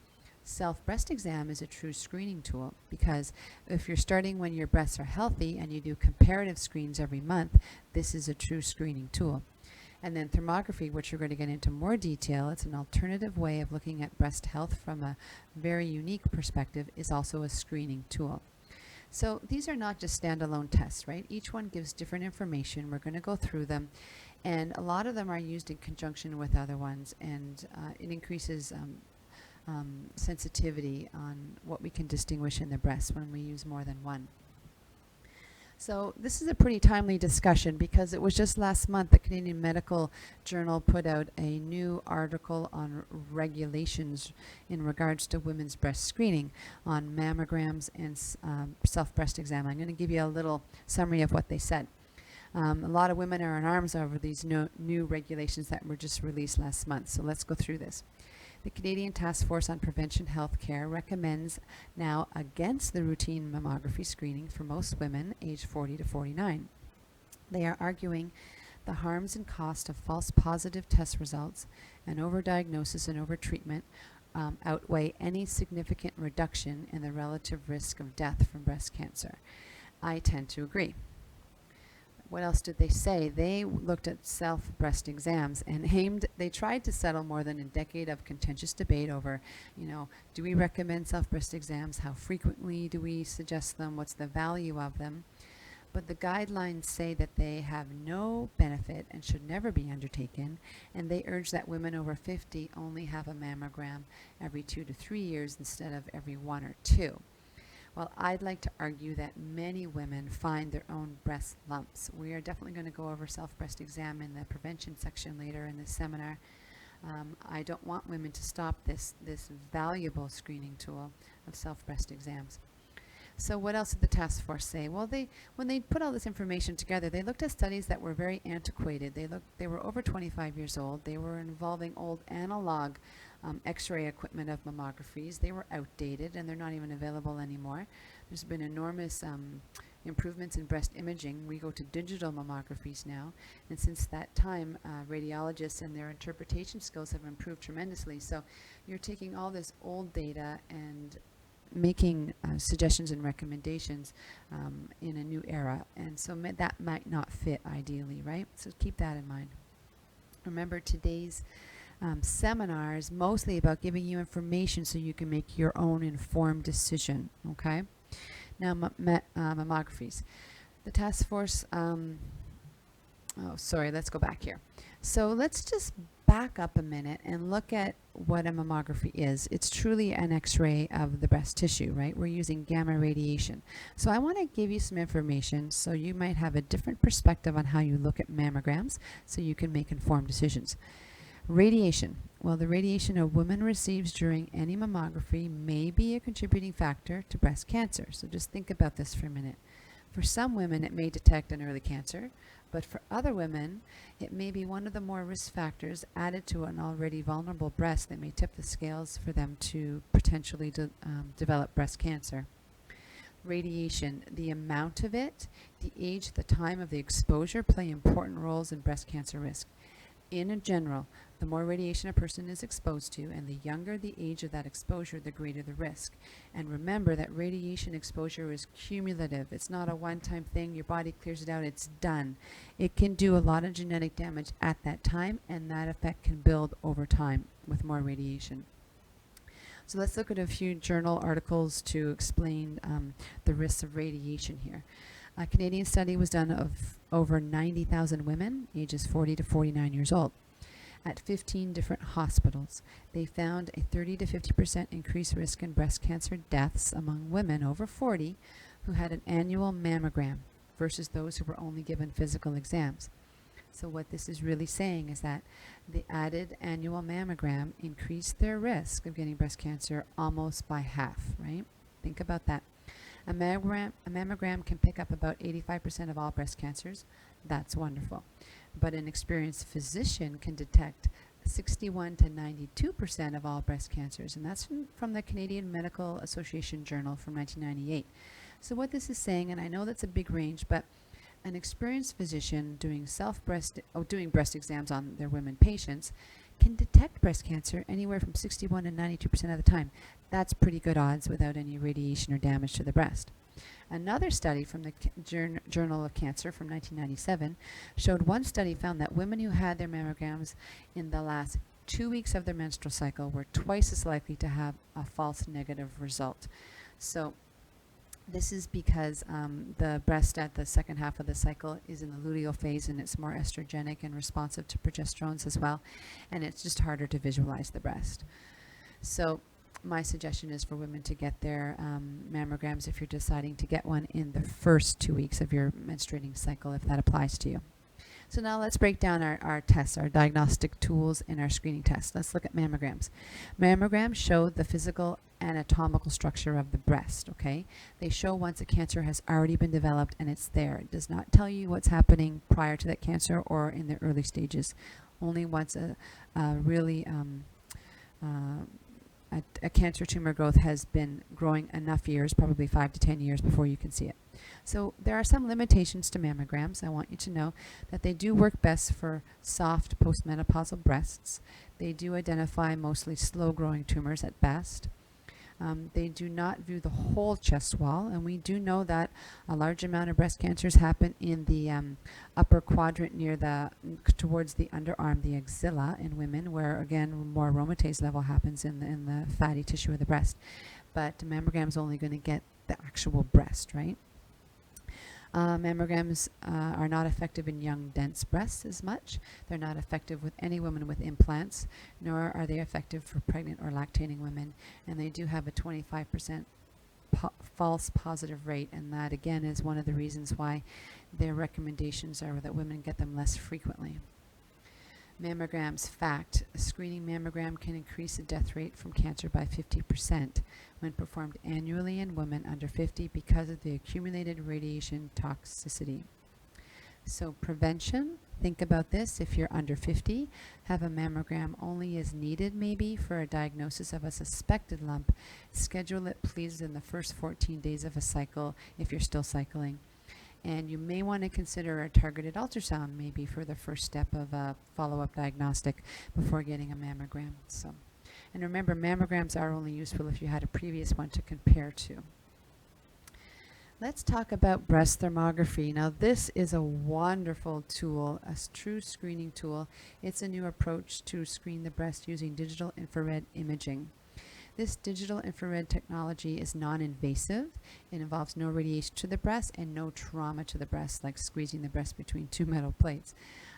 Self-breast exam is a true screening tool because if you're starting when your breasts are healthy and you do comparative screens every month, this is a true screening tool. And then thermography, which we're going to get into more detail, it's an alternative way of looking at breast health from a very unique perspective, is also a screening tool. So these are not just standalone tests, right? Each one gives different information. We're going to go through them, and a lot of them are used in conjunction with other ones, and it increases sensitivity on what we can distinguish in the breast when we use more than one. So this is a pretty timely discussion because it was just last month the Canadian Medical Journal put out a new article on regulations in regards to women's breast screening on mammograms and self-breast exam. I'm going to give you a little summary of what they said. A lot of women are in arms over these new regulations that were just released last month. So let's go through this. The Canadian Task Force on Prevention Healthcare recommends now against the routine mammography screening for most women aged 40 to 49. They are arguing the harms and cost of false positive test results and overdiagnosis and overtreatment outweigh any significant reduction in the relative risk of death from breast cancer. I tend to agree. What else did they say? They looked at self-breast exams and they tried to settle more than a decade of contentious debate over, do we recommend self-breast exams? How frequently do we suggest them? What's the value of them? But the guidelines say that they have no benefit and should never be undertaken, and they urge that women over 50 only have a mammogram every 2 to 3 years instead of every 1 or 2. Well, I'd like to argue that many women find their own breast lumps. We are definitely going to go over self-breast exam in the prevention section later in this seminar. I don't want women to stop this valuable screening tool of self-breast exams. So what else did the task force say? Well, when they put all this information together, they looked at studies that were very antiquated. They were over 25 years old. They were involving old analog X-ray equipment of mammographies. They were outdated and they're not even available anymore. There's been enormous improvements in breast imaging. We go to digital mammographies now, and since that time, radiologists and their interpretation skills have improved tremendously. So you're taking all this old data and making suggestions and recommendations in a new era, and so that might not fit ideally, right? So keep that in mind. Remember, today's seminar is mostly about giving you information so you can make your own informed decision, okay? Now, mammographies. The task force, let's go back here. So let's just back up a minute and look at what a mammography is. It's truly an X-ray of the breast tissue, right? We're using gamma radiation. So I want to give you some information so you might have a different perspective on how you look at mammograms so you can make informed decisions. Radiation. Well, the radiation a woman receives during any mammography may be a contributing factor to breast cancer. So just think about this for a minute. For some women, it may detect an early cancer, but for other women, it may be one of the more risk factors added to an already vulnerable breast that may tip the scales for them to potentially develop breast cancer. Radiation, the amount of it, the age, the time of the exposure play important roles in breast cancer risk. In general, the more radiation a person is exposed to and the younger the age of that exposure, the greater the risk. And remember that radiation exposure is cumulative. It's not a one-time thing. Your body clears it out. It's done. It can do a lot of genetic damage at that time, and that effect can build over time with more radiation. So let's look at a few journal articles to explain the risks of radiation here. A Canadian study was done of over 90,000 women, ages 40 to 49 years old, at 15 different hospitals. They found a 30 to 50% increased risk in breast cancer deaths among women over 40 who had an annual mammogram versus those who were only given physical exams. So what this is really saying is that the added annual mammogram increased their risk of getting breast cancer almost by half, right? Think about that. A mammogram can pick up about 85% of all breast cancers. That's wonderful. But an experienced physician can detect 61 to 92% of all breast cancers, and that's from the Canadian Medical Association Journal from 1998. So what this is saying, and I know that's a big range, but an experienced physician doing breast exams on their women patients can detect breast cancer anywhere from 61 to 92% of the time. That's pretty good odds without any radiation or damage to the breast. Another study from the Journal of Cancer from 1997 showed one study found that women who had their mammograms in the last 2 weeks of their menstrual cycle were twice as likely to have a false negative result. So this is because the breast at the second half of the cycle is in the luteal phase, and it's more estrogenic and responsive to progesterones as well, and it's just harder to visualize the breast. So my suggestion is for women to get their mammograms if you're deciding to get one in the first 2 weeks of your menstruating cycle, if that applies to you. So now let's break down our tests, our diagnostic tools, and our screening tests. Let's look at mammograms. Mammograms show the physical anatomical structure of the breast, okay? They show once a cancer has already been developed and it's there. It does not tell you what's happening prior to that cancer or in the early stages. Only once a cancer tumor growth has been growing enough years, probably 5 to 10 years, before you can see it. So there are some limitations to mammograms. I want you to know that they do work best for soft postmenopausal breasts. They do identify mostly slow-growing tumors at best. They do not view the whole chest wall, and we do know that a large amount of breast cancers happen in the upper quadrant near towards the underarm, the axilla in women, where again more aromatase level happens in the fatty tissue of the breast. But the mammogram is only going to get the actual breast, right? Mammograms are not effective in young, dense breasts as much. They're not effective with any women with implants, nor are they effective for pregnant or lactating women. And they do have a 25% false positive rate, and that again is one of the reasons why their recommendations are that women get them less frequently. Mammograms, fact, a screening mammogram can increase the death rate from cancer by 50% when performed annually in women under 50 because of the accumulated radiation toxicity. So prevention, think about this. If you're under 50, have a mammogram only as needed maybe for a diagnosis of a suspected lump. Schedule it please in the first 14 days of a cycle if you're still cycling. And you may want to consider a targeted ultrasound maybe for the first step of a follow-up diagnostic before getting a mammogram. So, and remember, mammograms are only useful if you had a previous one to compare to. Let's talk about breast thermography. Now, this is a wonderful tool, a true screening tool. It's a new approach to screen the breast using digital infrared imaging. This digital infrared technology is non-invasive. It involves no radiation to the breast and no trauma to the breast, like squeezing the breast between two metal plates.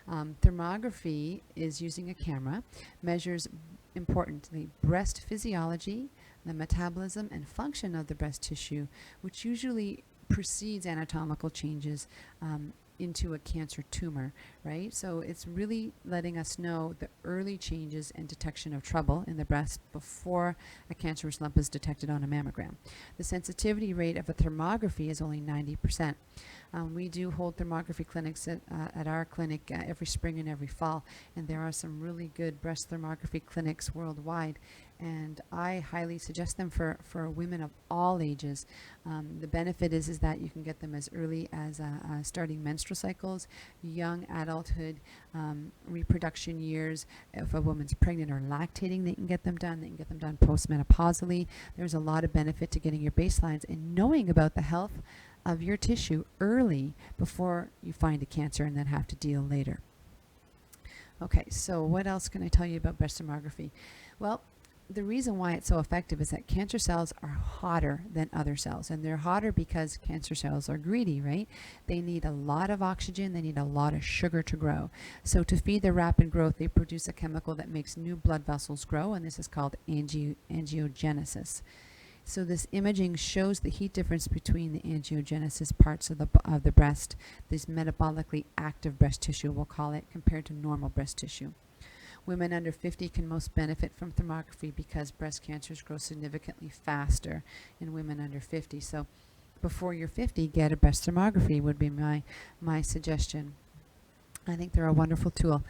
Thermography is using a camera, measures, importantly, breast physiology, the metabolism and function of the breast tissue, which usually precedes anatomical changes into a cancer tumor, right? So it's really letting us know the early changes and detection of trouble in the breast before a cancerous lump is detected on a mammogram. The sensitivity rate of a thermography is only 90%. We do hold thermography clinics at our clinic every spring and every fall, and there are some really good breast thermography clinics worldwide, and I highly suggest them for women of all ages. The benefit is that you can get them as early as starting menstrual cycles, young adulthood, reproduction years. If a woman's pregnant or lactating, they can get them done. They can get them done postmenopausally. There's a lot of benefit to getting your baselines and knowing about the health of your tissue early before you find a cancer and then have to deal later. Okay, so what else can I tell you about breast thermography? Well, the reason why it's so effective is that cancer cells are hotter than other cells, and they're hotter because cancer cells are greedy, right? They need a lot of oxygen, they need a lot of sugar to grow. So to feed their rapid growth, they produce a chemical that makes new blood vessels grow, and this is called angiogenesis. So this imaging shows the heat difference between the angiogenesis parts of the breast, this metabolically active breast tissue, we'll call it, compared to normal breast tissue. Women under 50 can most benefit from thermography because breast cancers grow significantly faster in women under 50. So before you're 50, get a breast thermography would be my suggestion. I think they're a wonderful tool.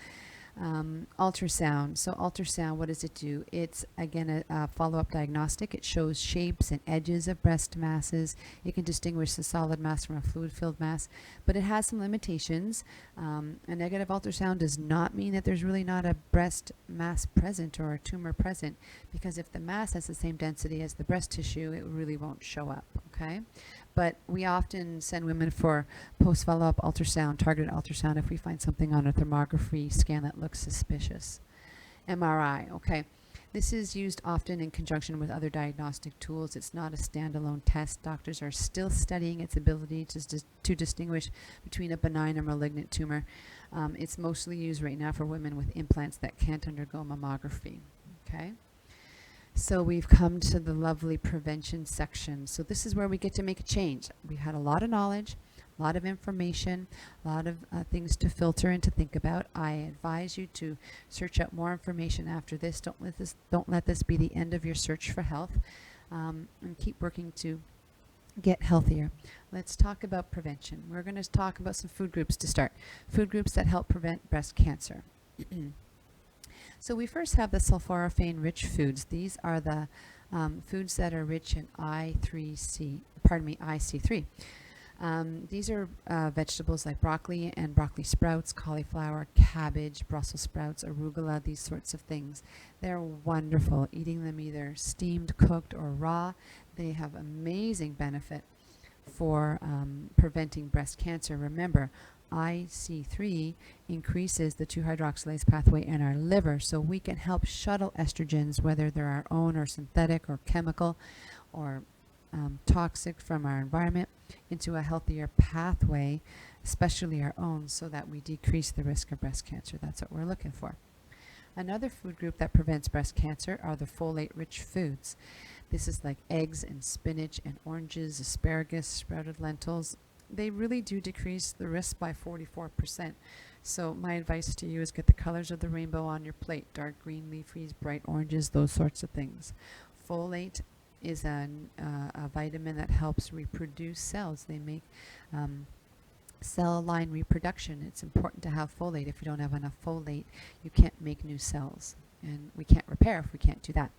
Ultrasound. So ultrasound, what does it do? It's, again, a follow-up diagnostic. It shows shapes and edges of breast masses. It can distinguish a solid mass from a fluid-filled mass, but it has some limitations. A negative ultrasound does not mean that there's really not a breast mass present or a tumor present, because if the mass has the same density as the breast tissue, it really won't show up, okay? But we often send women for post-follow-up ultrasound, targeted ultrasound, if we find something on a thermography scan that looks suspicious. MRI, okay. This is used often in conjunction with other diagnostic tools. It's not a standalone test. Doctors are still studying its ability to distinguish between a benign or malignant tumor. It's mostly used right now for women with implants that can't undergo mammography, okay? So we've come to the lovely prevention section. So this is where we get to make a change. We've had a lot of knowledge, a lot of information, a lot of things to filter and to think about. I advise you to search out more information after this. Don't let this be the end of your search for health, and keep working to get healthier. Let's talk about prevention. We're going to talk about some food groups to start. Food groups that help prevent breast cancer. So we first have the sulforaphane-rich foods. These are the foods that are rich in IC3. These are vegetables like broccoli and broccoli sprouts, cauliflower, cabbage, Brussels sprouts, arugula, these sorts of things. They're wonderful. Eating them either steamed, cooked, or raw, they have amazing benefit for preventing breast cancer. Remember, IC3 increases the 2-hydroxylase pathway in our liver, so we can help shuttle estrogens, whether they're our own or synthetic or chemical or toxic from our environment, into a healthier pathway, especially our own, so that we decrease the risk of breast cancer. That's what we're looking for. Another food group that prevents breast cancer are the folate-rich foods. This is like eggs and spinach and oranges, asparagus, sprouted lentils. They really do decrease the risk by 44%. So my advice to you is get the colors of the rainbow on your plate: dark green leafies, bright oranges, those sorts of things. Folate is a vitamin that helps reproduce cells. They make cell line reproduction. It's important to have folate. If you don't have enough folate, you can't make new cells, and we can't repair if we can't do that.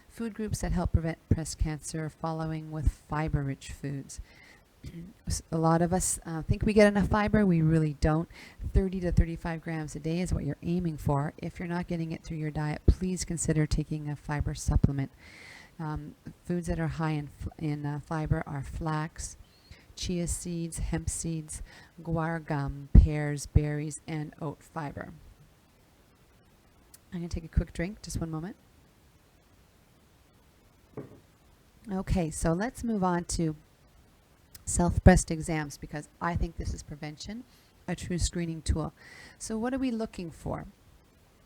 Food groups that help prevent breast cancer, following with fiber-rich foods. A lot of us think we get enough fiber. We really don't. 30 to 35 grams a day is what you're aiming for. If you're not getting it through your diet, please consider taking a fiber supplement. Foods that are high in fiber are flax, chia seeds, hemp seeds, guar gum, pears, berries, and oat fiber. I'm going to take a quick drink, just one moment. Okay, so let's move on to self-breast exams, because I think this is prevention, a true screening tool. So what are we looking for?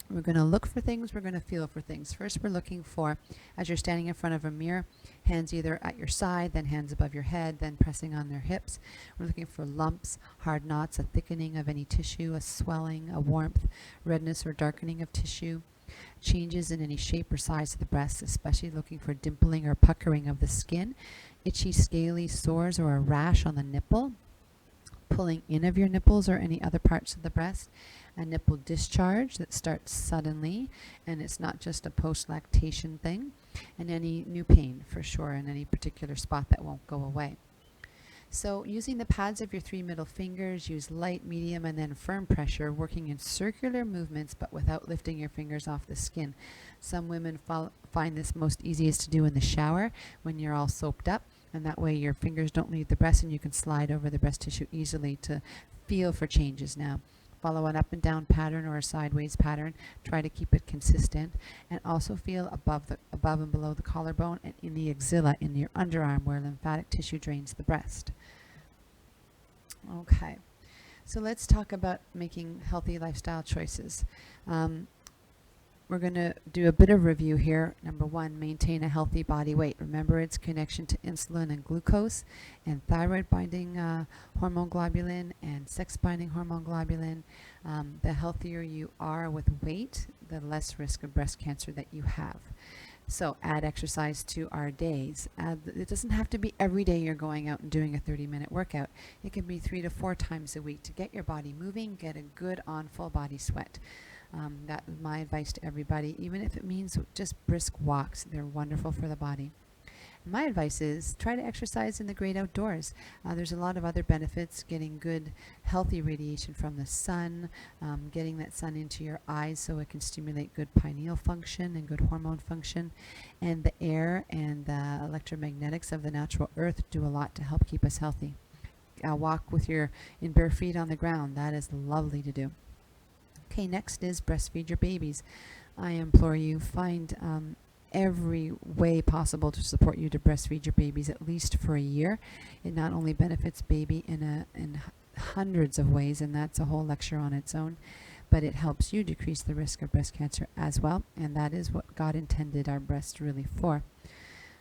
We're going to look for things, we're going to feel for things. First, we're looking for, as you're standing in front of a mirror, hands either at your side, then hands above your head, then pressing on their hips. We're looking for lumps, hard knots, a thickening of any tissue, a swelling, a warmth, redness or darkening of tissue, changes in any shape or size of the breast, especially looking for dimpling or puckering of the skin, itchy, scaly sores or a rash on the nipple, pulling in of your nipples or any other parts of the breast, a nipple discharge that starts suddenly, and it's not just a post-lactation thing, and any new pain for sure in any particular spot that won't go away. So using the pads of your 3 middle fingers, use light, medium, and then firm pressure, working in circular movements but without lifting your fingers off the skin. Some women find this most easiest to do in the shower when you're all soaped up, and that way your fingers don't leave the breast and you can slide over the breast tissue easily to feel for changes. Now, follow an up and down pattern or a sideways pattern. Try to keep it consistent, and also feel above and below the collarbone and in the axilla, in your underarm, where lymphatic tissue drains the breast. Okay, so let's talk about making healthy lifestyle choices. We're going to do a bit of review here. Number 1, maintain a healthy body weight. Remember its connection to insulin and glucose and thyroid-binding hormone globulin and sex-binding hormone globulin. The healthier you are with weight, the less risk of breast cancer that you have. So add exercise to our days. It doesn't have to be every day you're going out and doing a 30-minute workout. It can be 3 to 4 times a week to get your body moving, get a good on full body sweat. That is my advice to everybody, even if it means just brisk walks. They're wonderful for the body. My advice is try to exercise in the great outdoors. There's a lot of other benefits, getting good, healthy radiation from the sun, getting that sun into your eyes so it can stimulate good pineal function and good hormone function. And the air and the electromagnetics of the natural earth do a lot to help keep us healthy. Walk in bare feet on the ground. That is lovely to do. Okay, next is breastfeed your babies. I implore you, find every way possible to support you to breastfeed your babies at least for a year. It not only benefits baby in hundreds of ways, and that's a whole lecture on its own, but it helps you decrease the risk of breast cancer as well, and that is what God intended our breasts really for.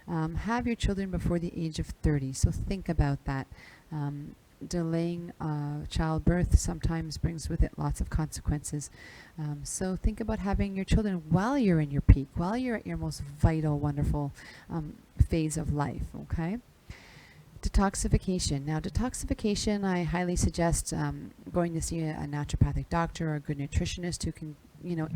Have your children before the age of 30, so think about that. Delaying childbirth sometimes brings with it lots of consequences. So think about having your children while you're in your peak, while you're at your most vital, wonderful phase of life, okay? Detoxification. Now, detoxification, I highly suggest going to see a naturopathic doctor or a good nutritionist who can,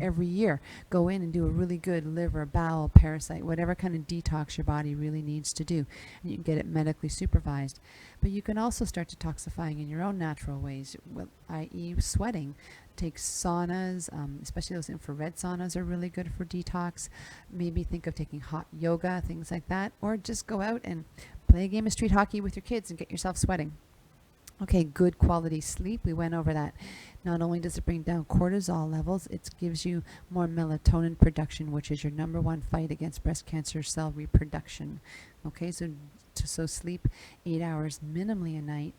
every year go in and do a really good liver, bowel, parasite, whatever kind of detox your body really needs to do. And you can get it medically supervised. But you can also start detoxifying in your own natural ways, i.e. sweating. Take saunas, especially those infrared saunas are really good for detox. Maybe think of taking hot yoga, things like that, or just go out and play a game of street hockey with your kids and get yourself sweating. Okay, good quality sleep. We went over that. Not only does it bring down cortisol levels, it gives you more melatonin production, which is your number one fight against breast cancer cell reproduction. Okay, so sleep 8 hours minimally a night,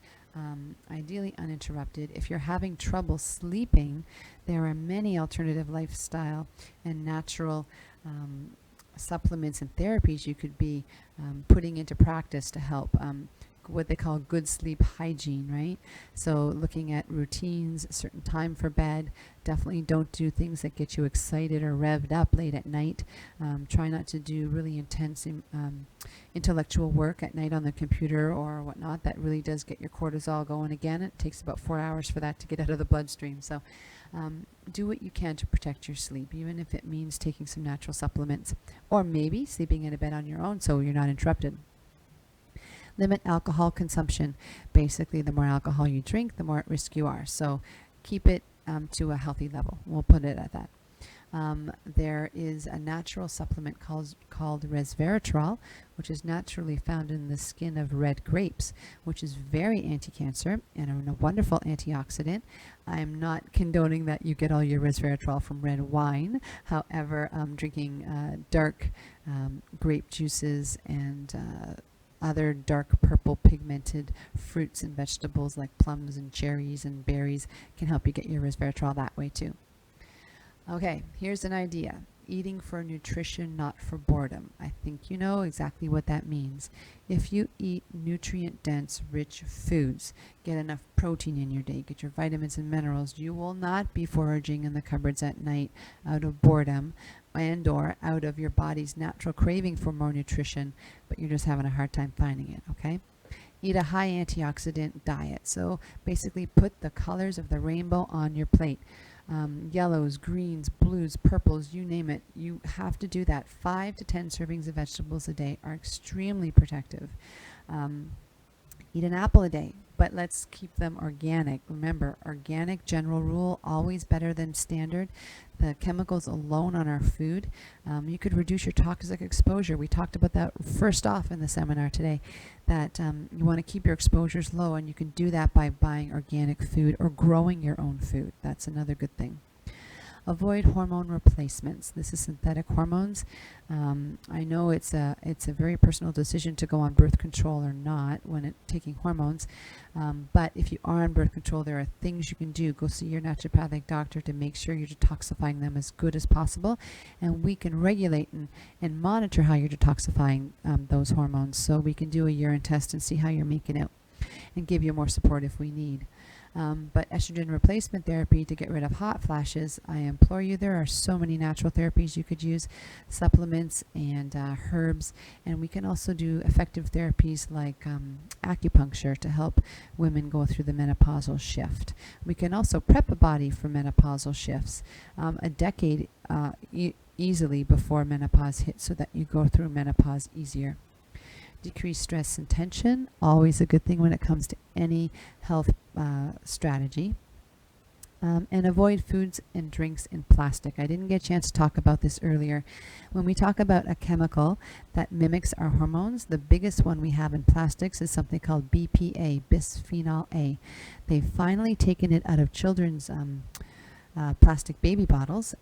ideally uninterrupted. If you're having trouble sleeping, there are many alternative lifestyle and natural supplements and therapies you could be putting into practice to help what they call good sleep hygiene, right? So looking at routines, a certain time for bed. Definitely don't do things that get you excited or revved up late at night. Try not to do really intense intellectual work at night on the computer or whatnot. That really does get your cortisol going again. It takes about 4 hours for that to get out of the bloodstream. So do what you can to protect your sleep, even if it means taking some natural supplements or maybe sleeping in a bed on your own so you're not interrupted. Limit alcohol consumption. Basically, the more alcohol you drink, the more at risk you are. So keep it to a healthy level. We'll put it at that. There is a natural supplement called resveratrol, which is naturally found in the skin of red grapes, which is very anti-cancer and a wonderful antioxidant. I'm not condoning that you get all your resveratrol from red wine. However, drinking dark grape juices and other dark purple pigmented fruits and vegetables like plums and cherries and berries can help you get your resveratrol that way too. Okay, here's an idea. Eating for nutrition, not for boredom. I think you know exactly what that means. If you eat nutrient-dense, rich foods, get enough protein in your day, get your vitamins and minerals, you will not be foraging in the cupboards at night out of boredom and or out of your body's natural craving for more nutrition, but you're just having a hard time finding it, okay? Eat a high antioxidant diet. So basically put the colors of the rainbow on your plate. Yellows, greens, blues, purples, you name it. You have to do that. 5 to 10 servings of vegetables a day are extremely protective. Eat an apple a day, but let's keep them organic. Remember, organic general rule, always better than standard. The chemicals alone on our food, you could reduce your toxic exposure. We talked about that first off in the seminar today, that you want to keep your exposures low, and you can do that by buying organic food or growing your own food. That's another good thing. Avoid hormone replacements. This is synthetic hormones. I know it's a very personal decision to go on birth control or not when taking hormones. But if you are on birth control, there are things you can do. Go see your naturopathic doctor to make sure you're detoxifying them as good as possible. And we can regulate and monitor how you're detoxifying those hormones. So we can do a urine test and see how you're making out and give you more support if we need. But estrogen replacement therapy to get rid of hot flashes, I implore you, there are so many natural therapies you could use, supplements and herbs, and we can also do effective therapies like acupuncture to help women go through the menopausal shift. We can also prep a body for menopausal shifts a decade easily before menopause hits, so that you go through menopause easier. Decrease stress and tension, always a good thing when it comes to any health strategy. And avoid foods and drinks in plastic. I didn't get a chance to talk about this earlier. When we talk about a chemical that mimics our hormones, the biggest one we have in plastics is something called BPA, bisphenol A. They've finally taken it out of children's plastic baby bottles,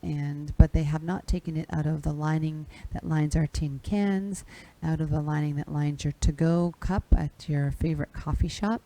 but they have not taken it out of the lining that lines our tin cans, out of the lining that lines your to-go cup at your favorite coffee shop,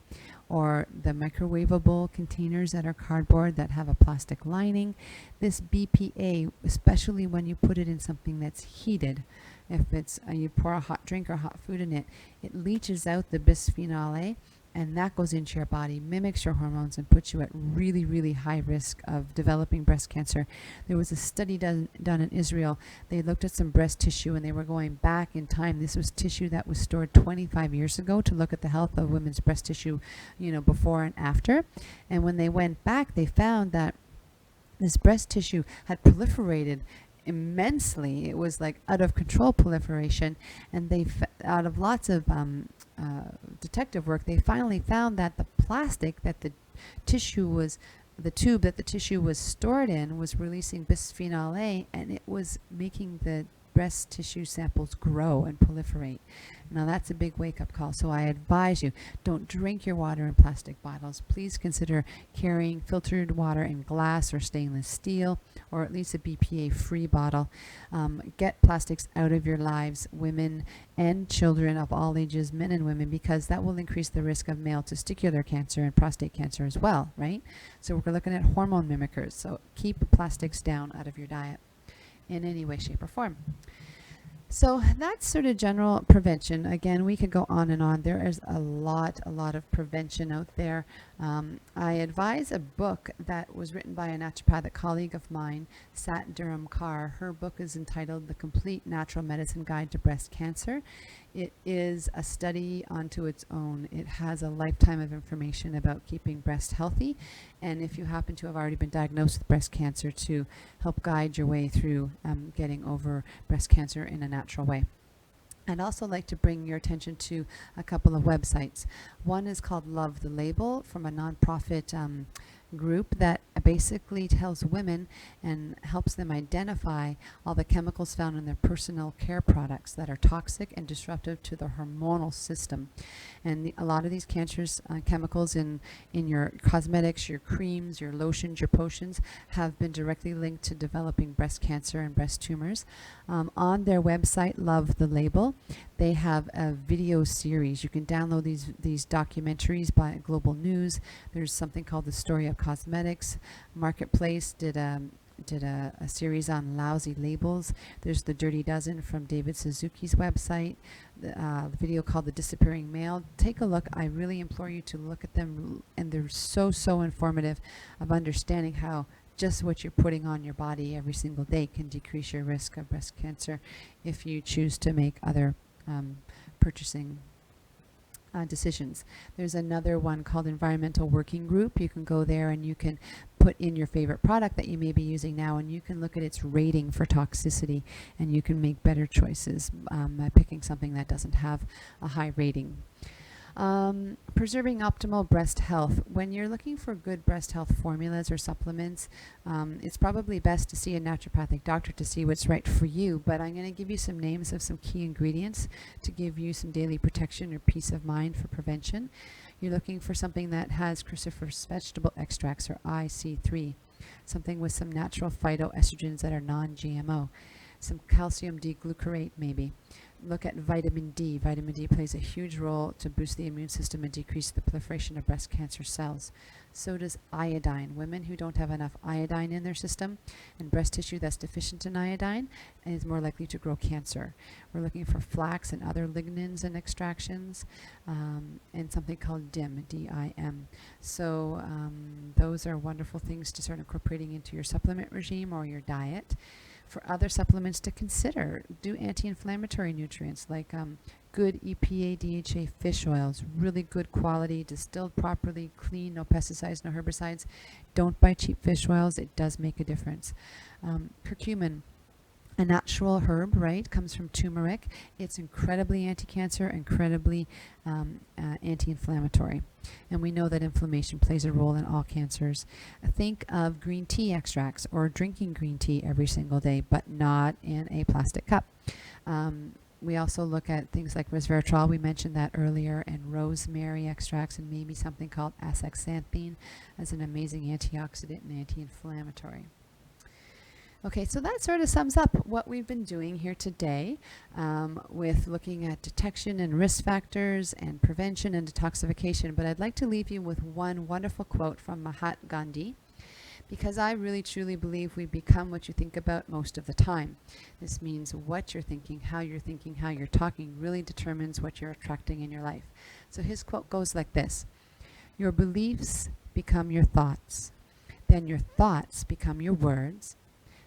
or the microwavable containers that are cardboard that have a plastic lining. This BPA, especially when you put it in something that's heated, if it's you pour a hot drink or hot food in it, it leaches out the bisphenol A, and that goes into your body, mimics your hormones, and puts you at really, really high risk of developing breast cancer. There was a study done in Israel. They looked at some breast tissue, and they were going back in time. This was tissue that was stored 25 years ago to look at the health of women's breast tissue, before and after. And when they went back, they found that this breast tissue had proliferated immensely. It was like out of control proliferation, and out of lots of detective work, they finally found that the plastic that the tube that the tissue was stored in was releasing bisphenol A, and it was making the breast tissue samples grow and proliferate. Now that's a big wake-up call, so I advise you, don't drink your water in plastic bottles. Please consider carrying filtered water in glass or stainless steel, or at least a BPA-free bottle. Get plastics out of your lives, women and children of all ages, men and women, because that will increase the risk of male testicular cancer and prostate cancer as well, right? So we're looking at hormone mimickers, so keep plastics down out of your diet in any way, shape, or form. So that's sort of general prevention. Again, we could go on and on. There is a lot of prevention out there. I advise a book that was written by a naturopathic colleague of mine, Sat Durham Carr. Her book is entitled The Complete Natural Medicine Guide to Breast Cancer. It is a study unto its own. It has a lifetime of information about keeping breast healthy, and if you happen to have already been diagnosed with breast cancer, to help guide your way through getting over breast cancer in a natural way. I'd also like to bring your attention to a couple of websites. One is called Love the Label, from a nonprofit group that basically tells women and helps them identify all the chemicals found in their personal care products that are toxic and disruptive to the hormonal system. And a lot of these cancers, chemicals in your cosmetics, your creams, your lotions, your potions, have been directly linked to developing breast cancer and breast tumors. On their website, Love the Label, they have a video series. You can download these documentaries by Global News. There's something called The Story of Cosmetics. Marketplace did a series on lousy labels. There's The Dirty Dozen from David Suzuki's website. The video called The Disappearing Male. Take a look. I really implore you to look at them, and they're so informative of understanding how just what you're putting on your body every single day can decrease your risk of breast cancer if you choose to make other purchasing decisions. There's another one called Environmental Working Group. You can go there and you can put in your favorite product that you may be using now, and you can look at its rating for toxicity, and you can make better choices by picking something that doesn't have a high rating. Preserving optimal breast health. When you're looking for good breast health formulas or supplements, it's probably best to see a naturopathic doctor to see what's right for you, but I'm going to give you some names of some key ingredients to give you some daily protection or peace of mind for prevention. You're looking for something that has cruciferous vegetable extracts, or IC3, something with some natural phytoestrogens that are non-GMO, some calcium D-glucarate maybe, Look at vitamin D. Vitamin D plays a huge role to boost the immune system and decrease the proliferation of breast cancer cells. So does iodine. Women who don't have enough iodine in their system and breast tissue that's deficient in iodine is more likely to grow cancer. We're looking for flax and other lignins and extractions, and something called DIM, D-I-M. So those are wonderful things to start incorporating into your supplement regime or your diet. For other supplements to consider, do anti-inflammatory nutrients like good EPA, DHA fish oils, really good quality, distilled properly, clean, no pesticides, no herbicides. Don't buy cheap fish oils. It does make a difference. Curcumin, a natural herb, right? Comes from turmeric. It's incredibly anti-cancer, incredibly anti-inflammatory. And we know that inflammation plays a role in all cancers. Think of green tea extracts or drinking green tea every single day, but not in a plastic cup. We also look at things like resveratrol, we mentioned that earlier, and rosemary extracts, and maybe something called astaxanthin as an amazing antioxidant and anti-inflammatory. Okay, so that sort of sums up what we've been doing here today with looking at detection and risk factors and prevention and detoxification. But I'd like to leave you with one wonderful quote from Mahatma Gandhi, because I really truly believe we become what you think about most of the time. This means what you're thinking, how you're talking really determines what you're attracting in your life. So his quote goes like this: your beliefs become your thoughts, then your thoughts become your words,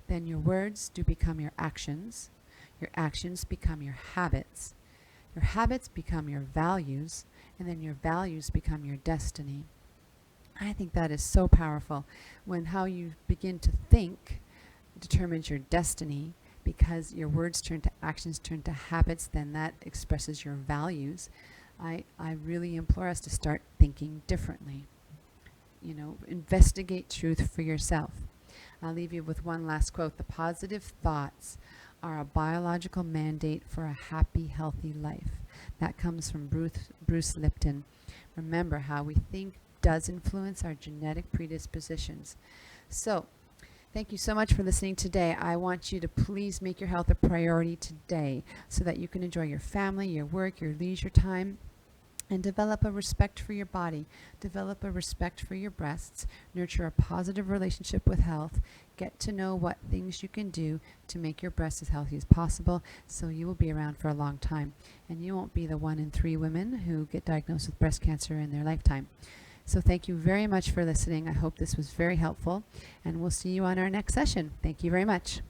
then your words do become your actions become your habits become your values, and then your values become your destiny. I think that is so powerful, when how you begin to think determines your destiny, because your words turn to actions, turn to habits, then that expresses your values. I really implore us to start thinking differently. You know, investigate truth for yourself. I'll leave you with one last quote. The positive thoughts are a biological mandate for a happy, healthy life. That comes from Bruce Lipton. Remember, how we think does influence our genetic predispositions. So, thank you so much for listening today. I want you to please make your health a priority today so that you can enjoy your family, your work, your leisure time, and develop a respect for your body, develop a respect for your breasts, nurture a positive relationship with health, get to know what things you can do to make your breasts as healthy as possible, so you will be around for a long time. And you won't be the 1 in 3 women who get diagnosed with breast cancer in their lifetime. So thank you very much for listening. I hope this was very helpful, and we'll see you on our next session. Thank you very much.